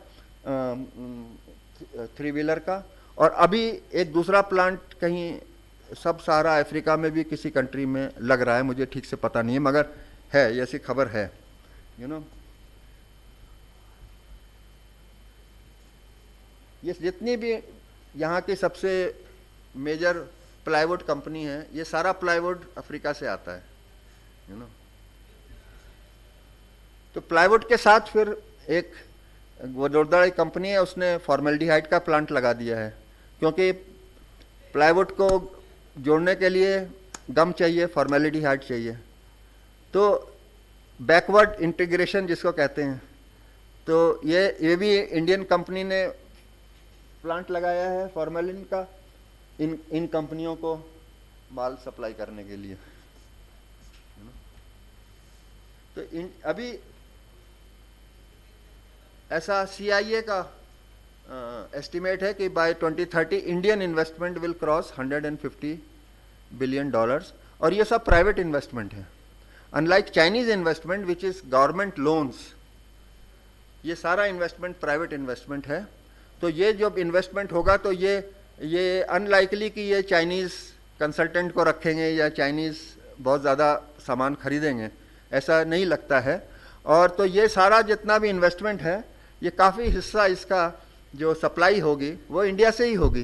B: 3 व्हीलर का, और अभी एक दूसरा प्लांट कहीं सब सहारा अफ्रीका में भी किसी कंट्री में लग रहा है, मुझे ठीक से पता नहीं है मगर है, ऐसी खबर है, यू नो। ये जितनी भी यहाँ की सबसे मेजर प्लाईवुड कंपनी है, ये सारा प्लाईवुड अफ्रीका से आता है, यू नो। तो प्लाईवुड के साथ फिर एक वडोदरा कंपनी है, उसने फॉर्मेल्डिहाइड का प्लांट लगा दिया है, क्योंकि प्लाईवुड को जोड़ने के लिए गम चाहिए, फॉर्मेल्डिहाइड चाहिए। तो बैकवर्ड इंटीग्रेशन जिसको कहते हैं, तो ये भी इंडियन कंपनी ने प्लांट लगाया है फॉर्मेलिन का, इन कंपनियों को माल सप्लाई करने के लिए। तो अभी ऐसा CIA का एस्टिमेट है कि by 2030 Indian investment will cross $150 billion, और ये सब प्राइवेट इन्वेस्टमेंट है, unlike Chinese investment which is government loans. ये सारा इन्वेस्टमेंट प्राइवेट इन्वेस्टमेंट है। तो ये जब इन्वेस्टमेंट होगा तो ये अनलाइकली कि ये चाइनीज़ कंसल्टेंट को रखेंगे या चाइनीज़ बहुत ज़्यादा सामान खरीदेंगे, ऐसा नहीं लगता है। और तो ये सारा जितना भी इन्वेस्टमेंट है, ये काफ़ी हिस्सा इसका जो सप्लाई होगी वो इंडिया से ही होगी,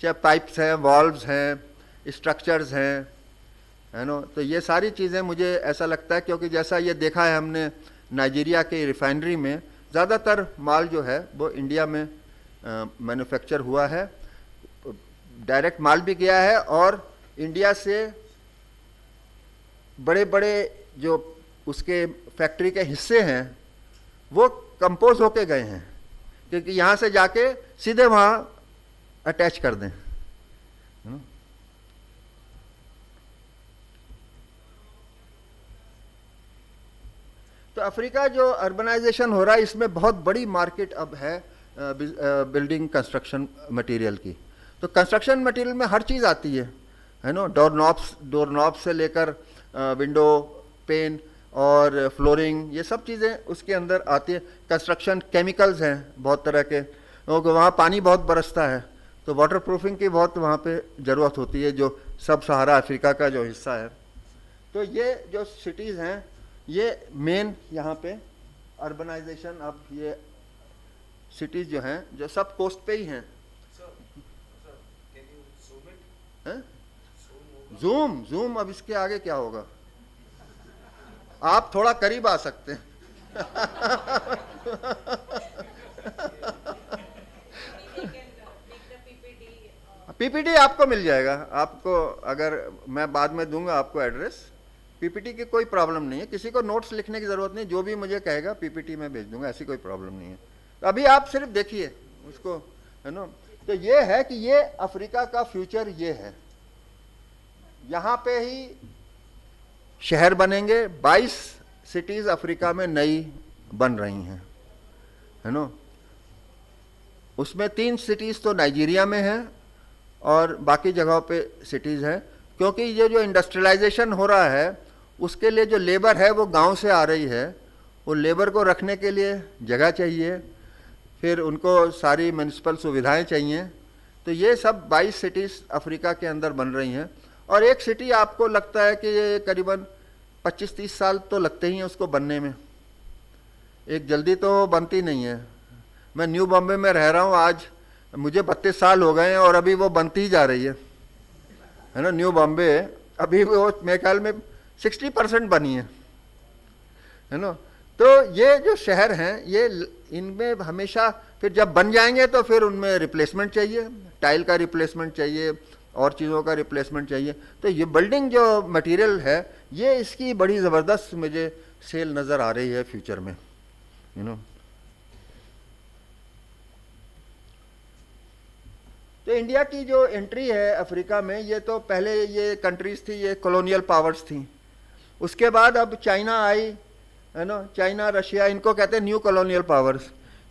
B: चाहे पाइप्स हैं, वॉल्व्स हैं, स्ट्रक्चर्स हैं, है ना। तो ये सारी चीज़ें मुझे ऐसा लगता है, क्योंकि जैसा ये देखा है हमने नाइजीरिया के रिफाइनरी में, ज़्यादातर माल जो है वो इंडिया में मैन्युफैक्चर हुआ है, डायरेक्ट माल भी गया है, और इंडिया से बड़े बड़े जो उसके फैक्ट्री के हिस्से हैं वो कंपोज होके गए हैं, क्योंकि यहाँ से जाके सीधे वहाँ अटैच कर दें। तो अफ्रीका जो अर्बनाइजेशन हो रहा है, इसमें बहुत बड़ी मार्केट अब है बिल्डिंग कंस्ट्रक्शन मटेरियल की। तो कंस्ट्रक्शन मटेरियल में हर चीज़ आती है ना, डोर नॉब्स से लेकर विंडो पेन और फ्लोरिंग, ये सब चीज़ें उसके अंदर आती है। कंस्ट्रक्शन केमिकल्स हैं बहुत तरह के, क्योंकि वहाँ पानी बहुत बरसता है, तो वाटर प्रूफिंग की बहुत वहाँ पे ज़रूरत होती है, जो सब सहारा अफ्रीका का जो हिस्सा है। तो ये जो सिटीज़ हैं, ये मेन यहाँ पे अर्बनाइजेशन, अब ये सिटीज़ जो हैं जो सब कोस्ट पे ही हैं। जूम अब इसके आगे क्या होगा, आप थोड़ा करीब आ सकते हैं। PPT आपको मिल जाएगा, आपको अगर मैं बाद में दूंगा आपको एड्रेस, PPT की कोई प्रॉब्लम नहीं है, किसी को नोट्स लिखने की ज़रूरत नहीं, जो भी मुझे कहेगा PPT में भेज दूंगा, ऐसी कोई प्रॉब्लम नहीं है। तो अभी आप सिर्फ देखिए उसको, है ना। तो ये है कि ये अफ्रीका का फ्यूचर ये है, यहाँ पे ही शहर बनेंगे। 22 सिटीज़ अफ्रीका में नई बन रही हैं, है ना। उसमें 3 सिटीज़ तो नाइजीरिया में हैं और बाकी जगहों पे सिटीज़ हैं, क्योंकि ये जो इंडस्ट्रियलाइजेशन हो रहा है उसके लिए जो लेबर है वो गांव से आ रही है, वो लेबर को रखने के लिए जगह चाहिए, फिर उनको सारी म्यूनिसिपल सुविधाएं चाहिए। तो ये सब 22 सिटीज़ अफ्रीका के अंदर बन रही हैं, और एक सिटी आपको लगता है कि ये करीबन 25-30 साल तो लगते ही हैं उसको बनने में, एक जल्दी तो बनती नहीं है। मैं न्यू बॉम्बे में रह रहा हूँ आज, मुझे 32 साल हो गए हैं और अभी वो बनती ही जा रही है ना। न्यू बॉम्बे अभी वो मेरे ख्याल में 60% बनी है ना। तो ये जो शहर हैं, ये इनमें हमेशा फिर जब बन जाएंगे तो फिर उनमें रिप्लेसमेंट चाहिए, टाइल का रिप्लेसमेंट चाहिए और चीज़ों का रिप्लेसमेंट चाहिए। तो ये बिल्डिंग जो मटेरियल है, ये इसकी बड़ी ज़बरदस्त मुझे सेल नज़र आ रही है फ्यूचर में, यू नो। तो इंडिया की जो एंट्री है अफ्रीका में, ये तो पहले ये कंट्रीज थी, ये कॉलोनियल पावर्स थी। उसके बाद अब चाइना आई, है ना। चाइना, रशिया, इनको कहते हैं न्यू कॉलोनियल पावर्स।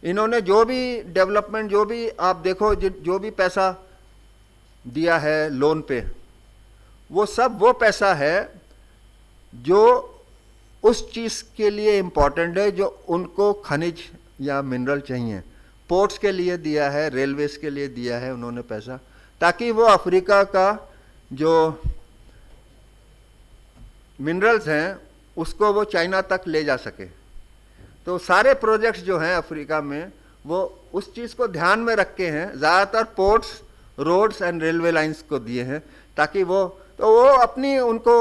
B: इन्होंने जो भी डेवलपमेंट, जो भी आप देखो, जो भी पैसा दिया है लोन पे, वो सब वो पैसा है जो उस चीज़ के लिए इम्पोर्टेंट है जो उनको खनिज या मिनरल चाहिए। पोर्ट्स के लिए दिया है, रेलवेज के लिए दिया है उन्होंने पैसा, ताकि वो अफ्रीका का जो मिनरल्स हैं उसको वो चाइना तक ले जा सके। तो सारे प्रोजेक्ट्स जो हैं अफ्रीका में, वो उस चीज़ को ध्यान में रख के हैं। ज़्यादातर ports, roads and railway lines को दिए हैं, ताकि वो अपनी उनको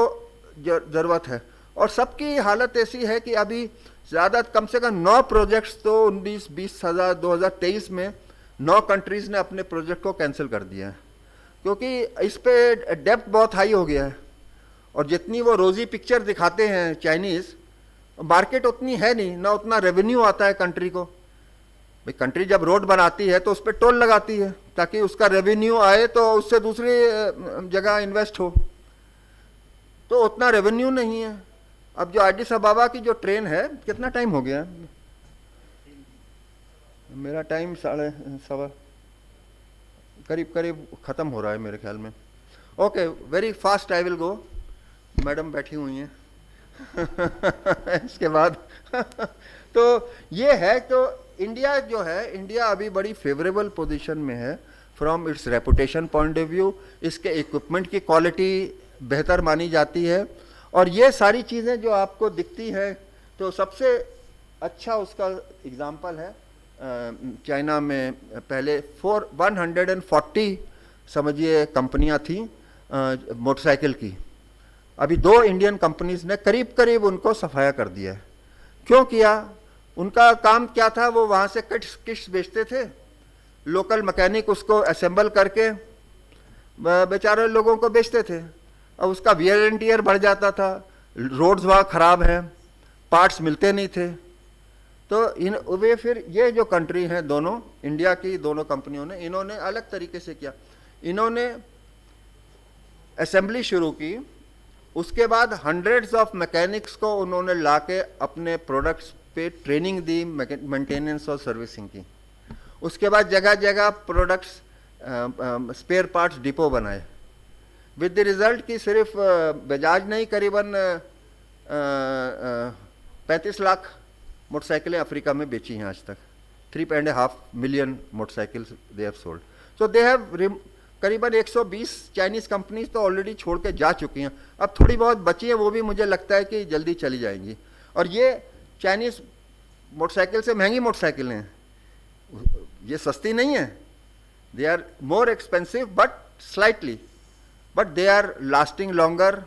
B: ज़रूरत है। और सबकी हालत ऐसी है कि अभी ज़्यादा, कम से कम 9 प्रोजेक्ट्स तो 2023 में 9 कंट्रीज़ ने अपने प्रोजेक्ट को कैंसिल कर दिया है, क्योंकि इस पे डेप्थ बहुत हाई हो गया है। और जितनी वो रोज़ी पिक्चर दिखाते हैं चाइनीज़, मार्केट उतनी है नहीं, ना उतना रेवेन्यू आता है कंट्री को। भाई कंट्री जब रोड बनाती है तो उस पर टोल लगाती है, ताकि उसका रेवेन्यू आए तो उससे दूसरी जगह इन्वेस्ट हो। तो उतना रेवेन्यू नहीं है। अब जो एडिस अबाबा की जो ट्रेन है, कितना टाइम हो गया? मेरा टाइम 7:15 करीब ख़त्म हो रहा है मेरे ख्याल में। Okay, very fast I will go. Madam बैठी हुई हैं इसके बाद तो ये है। तो इंडिया जो है, इंडिया अभी बड़ी फेवरेबल पोजीशन में है from its reputation point of view. इसके इक्विपमेंट की क्वालिटी बेहतर मानी जाती है। और ये सारी चीज़ें जो आपको दिखती हैं, तो सबसे अच्छा उसका एग्जाम्पल है चाइना में पहले 140 समझिए कंपनियां थी मोटरसाइकिल की। अभी 2 इंडियन कंपनीज ने करीब उनको सफाया कर दिया है। क्यों किया? उनका काम क्या था? वो वहाँ से किट्स बेचते थे, लोकल मैकेनिक उसको असेंबल करके बेचारे लोगों को बेचते थे। अब उसका वियर एंड टियर बढ़ जाता था, रोड्स वहाँ ख़राब हैं, पार्ट्स मिलते नहीं थे। तो वे फिर ये जो कंट्री हैं दोनों, इंडिया की दोनों कंपनियों ने, इन्होंने अलग तरीके से किया। इन्होंने असेंबली शुरू की, उसके बाद हंड्रेड्स ऑफ मैकेनिक्स को उन्होंने लाके अपने प्रोडक्ट्स पे ट्रेनिंग दी, मेंटेनेंस और सर्विसिंग की। उसके बाद जगह जगह प्रोडक्ट्स स्पेयर पार्ट्स डिपो बनाए, विद द रिजल्ट कि सिर्फ बजाज नहीं, करीबन 35 लाख मोटरसाइकिलें अफ्रीका में बेची हैं आज तक। 3.5 million motorcycles they have sold. So they have करीबन 120 चाइनीज़ कंपनीज तो ऑलरेडी छोड़ के जा चुकी हैं। अब थोड़ी बहुत बची हैं, वो भी मुझे लगता है कि जल्दी चली जाएंगी। और ये चाइनीज़ मोटरसाइकिल से महंगी मोटरसाइकिलें हैं, ये सस्ती नहीं है। They are more expensive but slightly, but they are lasting longer,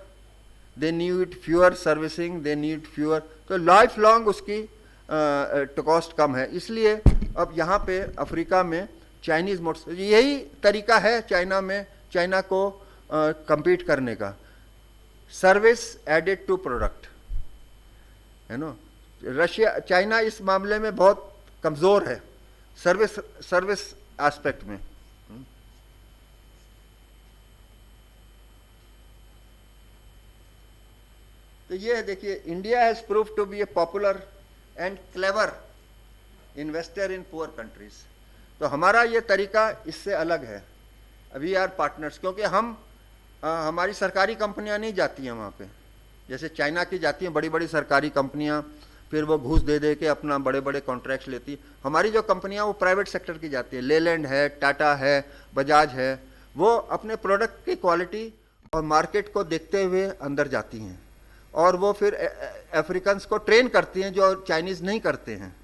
B: they need fewer servicing, they need fewer, तो लाइफ लॉन्ग उसकी कॉस्ट कम है। इसलिए अब यहाँ पे अफ्रीका में चाइनीज़ मोटरसाइकिल, यही तरीका है चाइना में, चाइना को compete करने का, सर्विस एडेड टू प्रोडक्ट, है ना। रशिया, चाइना इस मामले में बहुत कमज़ोर है सर्विस एस्पेक्ट में। तो ये देखिए, India has prove to be a popular and clever investor in poor countries. तो हमारा ये तरीका इससे अलग है। वी आर पार्टनर्स, क्योंकि हमारी सरकारी कंपनियां नहीं जाती हैं वहाँ पे, जैसे चाइना की जाती हैं बड़ी बड़ी सरकारी कंपनियां, फिर वो घूस दे दे के अपना बड़े बड़े कॉन्ट्रैक्ट्स लेती है। हमारी जो कंपनियां वो प्राइवेट सेक्टर की जाती है, लेलैंड है, टाटा है, बजाज है, वो अपने प्रोडक्ट की क्वालिटी और मार्केट को देखते हुए अंदर जाती हैं, और वो फिर अफ्रीकन्स को ट्रेन करती हैं जो चाइनीज़ नहीं करते हैं।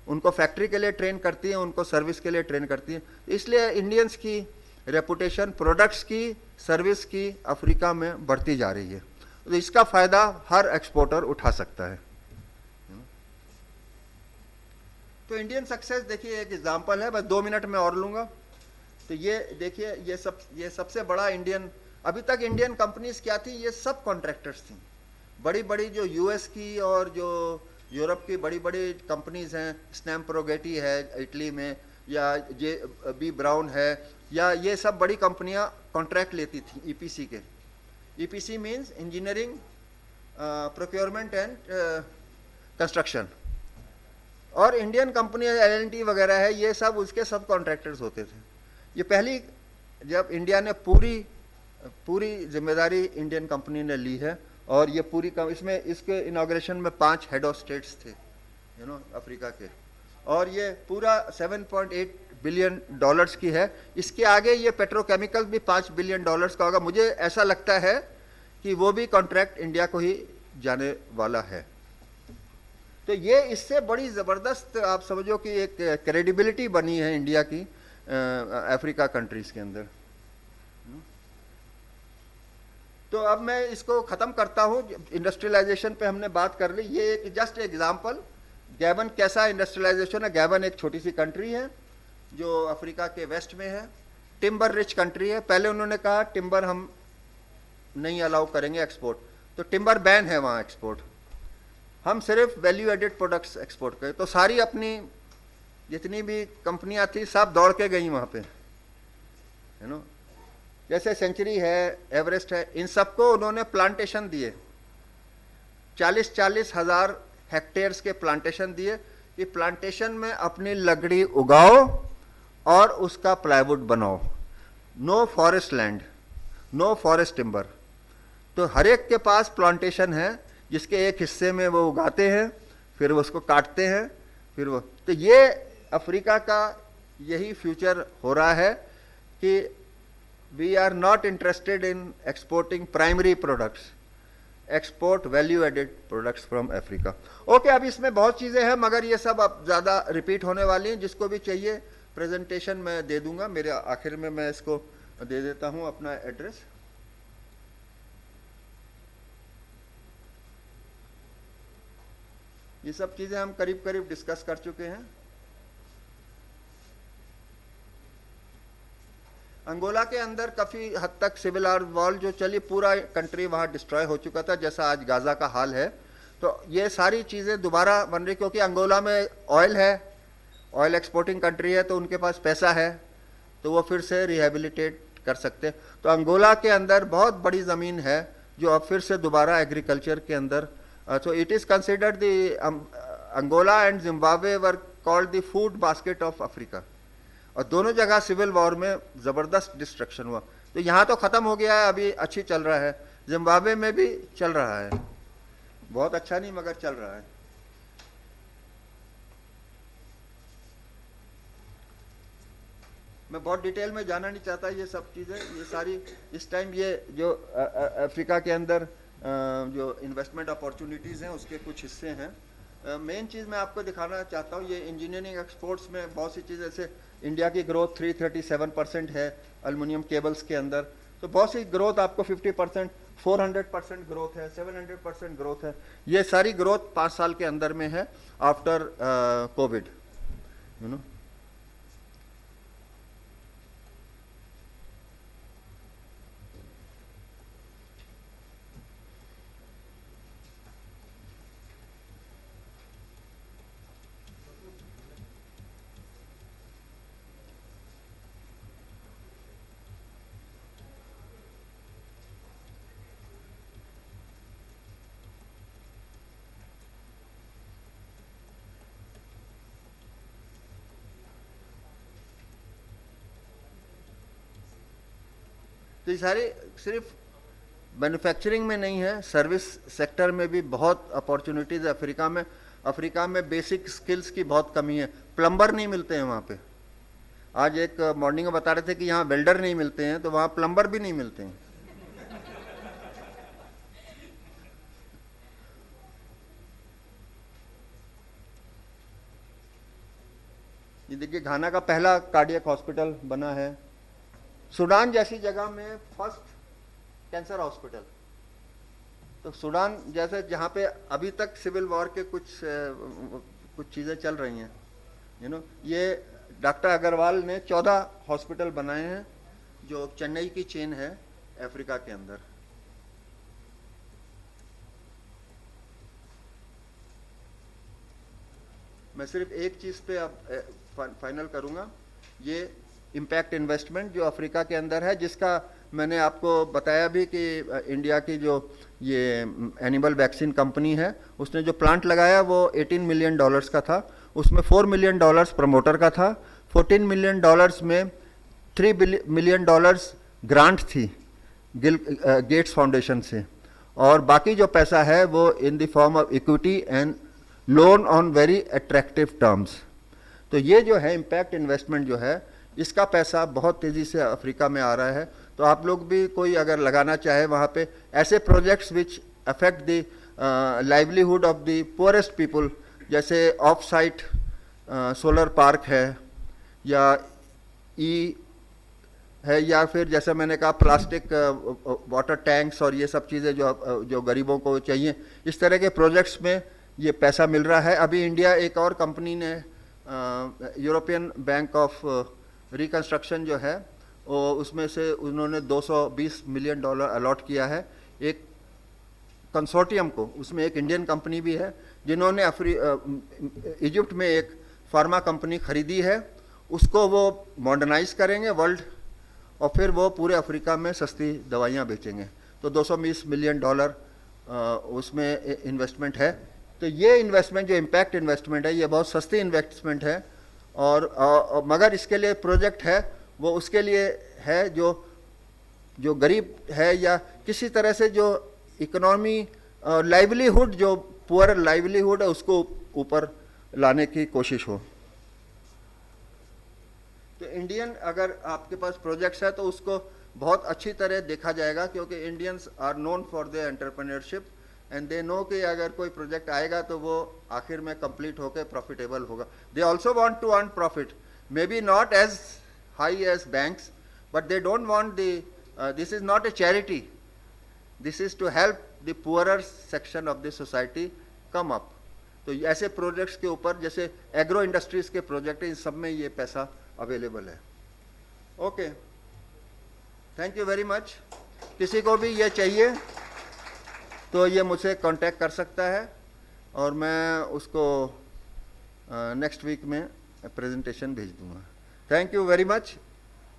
B: उनको फैक्ट्री के लिए ट्रेन करती हैं, उनको सर्विस के लिए ट्रेन करती हैं। इसलिए इंडियंस की रेपुटेशन प्रोडक्ट्स की, सर्विस की अफ्रीका में बढ़ती जा रही है। तो इसका फ़ायदा हर एक्सपोर्टर उठा सकता है। तो इंडियन सक्सेस देखिए एक एग्जांपल है, बस 2 मिनट में और लूँगा। तो ये देखिए ये सबसे बड़ा इंडियन, अभी तक इंडियन कंपनीज क्या थी, ये सब कॉन्ट्रैक्टर्स थी। बड़ी बड़ी जो यूएस की और जो यूरोप की बड़ी बड़ी कंपनीज हैं, स्नैम्प्रोगेटी है इटली में, या जे.बी. ब्राउन है, या ये सब बड़ी कंपनियां कॉन्ट्रैक्ट लेती थी ईपीसी के। EPC means engineering, procurement and construction. और इंडियन कंपनी एल&टी वगैरह है, ये सब उसके सब कॉन्ट्रैक्टर्स होते थे। ये पहली जब इंडिया ने पूरी जिम्मेदारी इंडियन कंपनी ने ली है, और ये पूरी इसमें इसके इनाग्रेशन में 5 हेड ऑफ स्टेट्स थे अफ्रीका के, और ये पूरा 7.8 बिलियन डॉलर्स की है। इसके आगे ये पेट्रोकेमिकल भी 5 बिलियन डॉलर्स का होगा। मुझे ऐसा लगता है कि वो भी कॉन्ट्रैक्ट इंडिया को ही जाने वाला है। तो ये इससे बड़ी ज़बरदस्त आप समझो कि एक क्रेडिबिलिटी बनी है इंडिया की अफ्रीका कंट्रीज़ के अंदर। तो अब मैं इसको ख़त्म करता हूँ। इंडस्ट्रियलाइजेशन पे हमने बात कर ली, ये एक जस्ट एग्जांपल। गैबन कैसा इंडस्ट्रियलाइजेशन है। गैबन एक छोटी सी कंट्री है जो अफ्रीका के वेस्ट में है, टिम्बर रिच कंट्री है। पहले उन्होंने कहा टिम्बर हम नहीं अलाउ करेंगे एक्सपोर्ट, तो टिम्बर बैन है वहाँ एक्सपोर्ट, हम सिर्फ वैल्यू एडेड प्रोडक्ट्स एक्सपोर्ट करें। तो सारी अपनी जितनी भी कंपनियां थी सब दौड़ के गई वहाँ पे, जैसे सेंचुरी है, एवरेस्ट है, इन सबको उन्होंने प्लांटेशन दिए, 40-40 हज़ार हेक्टेयर्स के प्लांटेशन दिए कि प्लांटेशन में अपनी लकड़ी उगाओ और उसका प्लाईवुड बनाओ। No forest land, no forest timber. तो हर एक के पास प्लांटेशन है जिसके एक हिस्से में वो उगाते हैं, फिर वो उसको काटते हैं, फिर वो। तो ये अफ्रीका का यही फ्यूचर हो रहा है कि we are not interested in exporting primary products, export value added products from Africa. Okay, अब इसमें बहुत चीज़ें हैं मगर ये सब अब ज़्यादा रिपीट होने वाली हैं। जिसको भी चाहिए प्रेजेंटेशन मैं दे दूंगा, मेरे आखिर में मैं इसको दे देता हूँ अपना एड्रेस। ये सब चीज़ें हम करीब करीब डिस्कस कर चुके हैं। अंगोला के अंदर काफ़ी हद तक सिविल वॉर जो चली, पूरा कंट्री वहाँ डिस्ट्रॉय हो चुका था, जैसा आज गाज़ा का हाल है। तो ये सारी चीज़ें दोबारा बन रही, क्योंकि अंगोला में ऑयल है, ऑयल एक्सपोर्टिंग कंट्री है, तो उनके पास पैसा है, तो वो फिर से रिहेबिलिटेट कर सकते हैं। तो अंगोला के अंदर बहुत बड़ी ज़मीन है जो अब फिर से दोबारा एग्रीकल्चर के अंदर। So it is considered the Angola and Zimbabwe were called the food basket of Africa। और दोनों जगह सिविल वॉर में ज़बरदस्त डिस्ट्रक्शन हुआ। तो यहाँ तो ख़त्म हो गया है, अभी अच्छी चल रहा है। जिम्बाब्वे में भी चल रहा है, बहुत अच्छा नहीं मगर चल रहा है। मैं बहुत डिटेल में जाना नहीं चाहता, ये सब चीज़ें ये सारी इस टाइम ये जो अफ्रीका के अंदर जो इन्वेस्टमेंट अपॉर्चुनिटीज़ हैं उसके कुछ हिस्से हैं। मेन चीज़ मैं आपको दिखाना चाहता हूँ, ये इंजीनियरिंग एक्सपोर्ट्स में बहुत सी चीज़ें, जैसे इंडिया की ग्रोथ 337% है एल्युमिनियम केबल्स के अंदर। तो बहुत सी ग्रोथ आपको 50%, 400% ग्रोथ है, 700% ग्रोथ है। ये सारी ग्रोथ 5 साल के अंदर में है आफ्टर कोविड, तो ये सारे सिर्फ मैन्युफैक्चरिंग में नहीं है, सर्विस सेक्टर में भी बहुत अपॉर्चुनिटीज़ है अफ्रीका में। अफ्रीका में बेसिक स्किल्स की बहुत कमी है, प्लम्बर नहीं मिलते हैं वहाँ पे। आज एक मॉर्निंग में बता रहे थे कि यहाँ वेल्डर नहीं मिलते हैं, तो वहाँ प्लम्बर भी नहीं मिलते हैं। ये देखिए घाना का पहला कार्डियक हॉस्पिटल बना है। सूडान जैसी जगह में फर्स्ट कैंसर हॉस्पिटल। तो सूडान जैसे जहाँ पे अभी तक सिविल वॉर के कुछ चीज़ें चल रही हैं, ये डॉक्टर अग्रवाल ने 14 हॉस्पिटल बनाए हैं जो चेन्नई की चेन है अफ्रीका के अंदर। मैं सिर्फ एक चीज़ पे अब फाइनल करूंगा, ये इम्पैक्ट इन्वेस्टमेंट जो अफ्रीका के अंदर है, जिसका मैंने आपको बताया भी कि इंडिया की जो ये एनिमल वैक्सीन कंपनी है उसने जो प्लांट लगाया वो $18 मिलियन का था। उसमें $4 मिलियन प्रमोटर का था, $14 मिलियन में $3 मिलियन ग्रांट थी गेट्स फाउंडेशन से, और बाकी जो पैसा है वो in the form of equity and loan on very attractive terms. तो ये जो है इम्पैक्ट इन्वेस्टमेंट जो है, इसका पैसा बहुत तेज़ी से अफ्रीका में आ रहा है। तो आप लोग भी कोई अगर लगाना चाहे वहाँ पे ऐसे projects which affect the livelihood of the poorest people, जैसे ऑफ साइट सोलर पार्क है या है, या फिर जैसे मैंने कहा प्लास्टिक वाटर टैंक्स और ये सब चीज़ें जो गरीबों को चाहिए, इस तरह के प्रोजेक्ट्स में ये पैसा मिल रहा है। अभी इंडिया एक और कंपनी ने यूरोपियन बैंक ऑफ रिकंस्ट्रक्शन जो है वो उसमें से उन्होंने $220 मिलियन अलॉट किया है एक कंसोर्टियम को। उसमें एक इंडियन कंपनी भी है जिन्होंने इजिप्ट में एक फार्मा कंपनी खरीदी है, उसको वो मॉडर्नाइज करेंगे वर्ल्ड, और फिर वो पूरे अफ्रीका में सस्ती दवाइयाँ बेचेंगे। तो $220 मिलियन उसमें इन्वेस्टमेंट है। तो ये इन्वेस्टमेंट जो इम्पैक्ट इन्वेस्टमेंट है ये बहुत सस्ती इन्वेस्टमेंट है, और मगर इसके लिए प्रोजेक्ट है वो उसके लिए है जो गरीब है या किसी तरह से जो इकोनॉमी लाइवलीहुड, जो पुअर लाइवलीहुड है उसको ऊपर लाने की कोशिश हो। तो इंडियन अगर आपके पास प्रोजेक्ट्स है तो उसको बहुत अच्छी तरह देखा जाएगा, क्योंकि Indians are known for their entrepreneurship and they know कि अगर कोई प्रोजेक्ट आएगा तो वो आखिर में कंप्लीट होकर प्रॉफिटेबल होगा। They also want to earn profit, may be not as high as banks, but they don't want this is not a charity, this is to help the poorer section of the society come up. तो ऐसे projects के ऊपर जैसे agro industries के project इन सब में ये पैसा अवेलेबल है। Okay, thank you very much. किसी को भी ये चाहिए तो ये मुझसे कांटेक्ट कर सकता है और मैं उसको नेक्स्ट वीक में प्रेजेंटेशन भेज दूंगा। Thank you very much.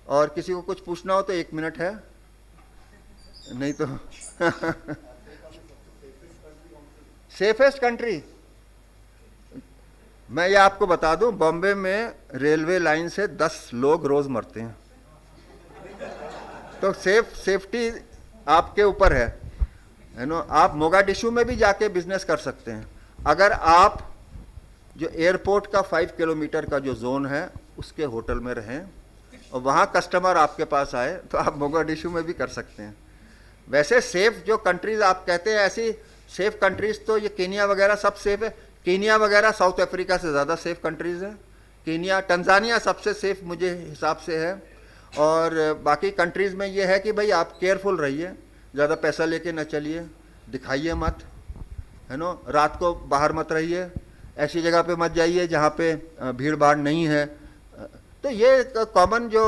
B: और किसी को कुछ पूछना हो तो 1 मिनट है, नहीं तो सेफेस्ट कंट्री मैं ये आपको बता दूं, बॉम्बे में रेलवे लाइन से 10 लोग रोज मरते हैं। तो सेफ्टी आपके ऊपर है नो। आप मोगाडिशु में भी जाके बिजनेस कर सकते हैं अगर आप जो एयरपोर्ट का 5 किलोमीटर का जो जोन है उसके होटल में रहें और वहाँ कस्टमर आपके पास आए तो आप मोगाडिशु में भी कर सकते हैं। वैसे सेफ जो कंट्रीज आप कहते हैं ऐसी सेफ कंट्रीज तो ये केनिया वगैरह सब सेफ है। केनिया वगैरह साउथ अफ्रीका से ज़्यादा सेफ कंट्रीज़ है। केनिया, टंजानिया सबसे सेफ मुझे हिसाब से है। और बाकी कंट्रीज़ में ये है कि भाई आप केयरफुल रहिए, ज़्यादा पैसा लेके न चलिए, दिखाइए मत, है नो। रात को बाहर मत रहिए, ऐसी जगह पे मत जाइए जहाँ पे भीड़ भाड़ नहीं है। तो ये कॉमन जो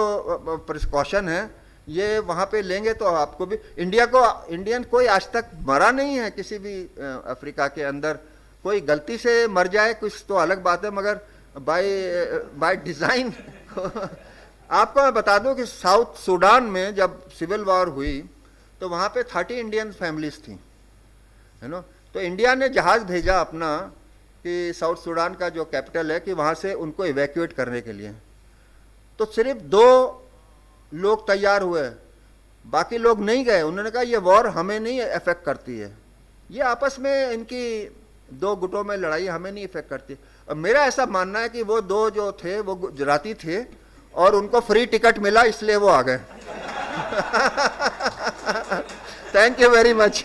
B: प्रिकॉशन है ये वहाँ पे लेंगे तो आपको भी। इंडियन कोई आज तक मरा नहीं है किसी भी अफ्रीका के अंदर। कोई गलती से मर जाए कुछ तो अलग बात है, मगर बाय डिज़ाइन आपको मैं बता दूं कि साउथ सूडान में जब सिविल वॉर हुई तो वहाँ पे 30 इंडियन फैमिलीज थी, है ना। तो इंडिया ने जहाज़ भेजा अपना कि साउथ सूडान का जो कैपिटल है कि वहाँ से उनको इवैक्यूएट करने के लिए। तो सिर्फ 2 लोग तैयार हुए, बाकी लोग नहीं गए। उन्होंने कहा ये वॉर हमें नहीं अफेक्ट करती है, ये आपस में इनकी 2 गुटों में लड़ाई हमें नहीं इफेक्ट करती। और मेरा ऐसा मानना है कि वो 2 जो थे वो गुजराती थे और उनको फ्री टिकट मिला इसलिए वो आ गए। Thank you very much.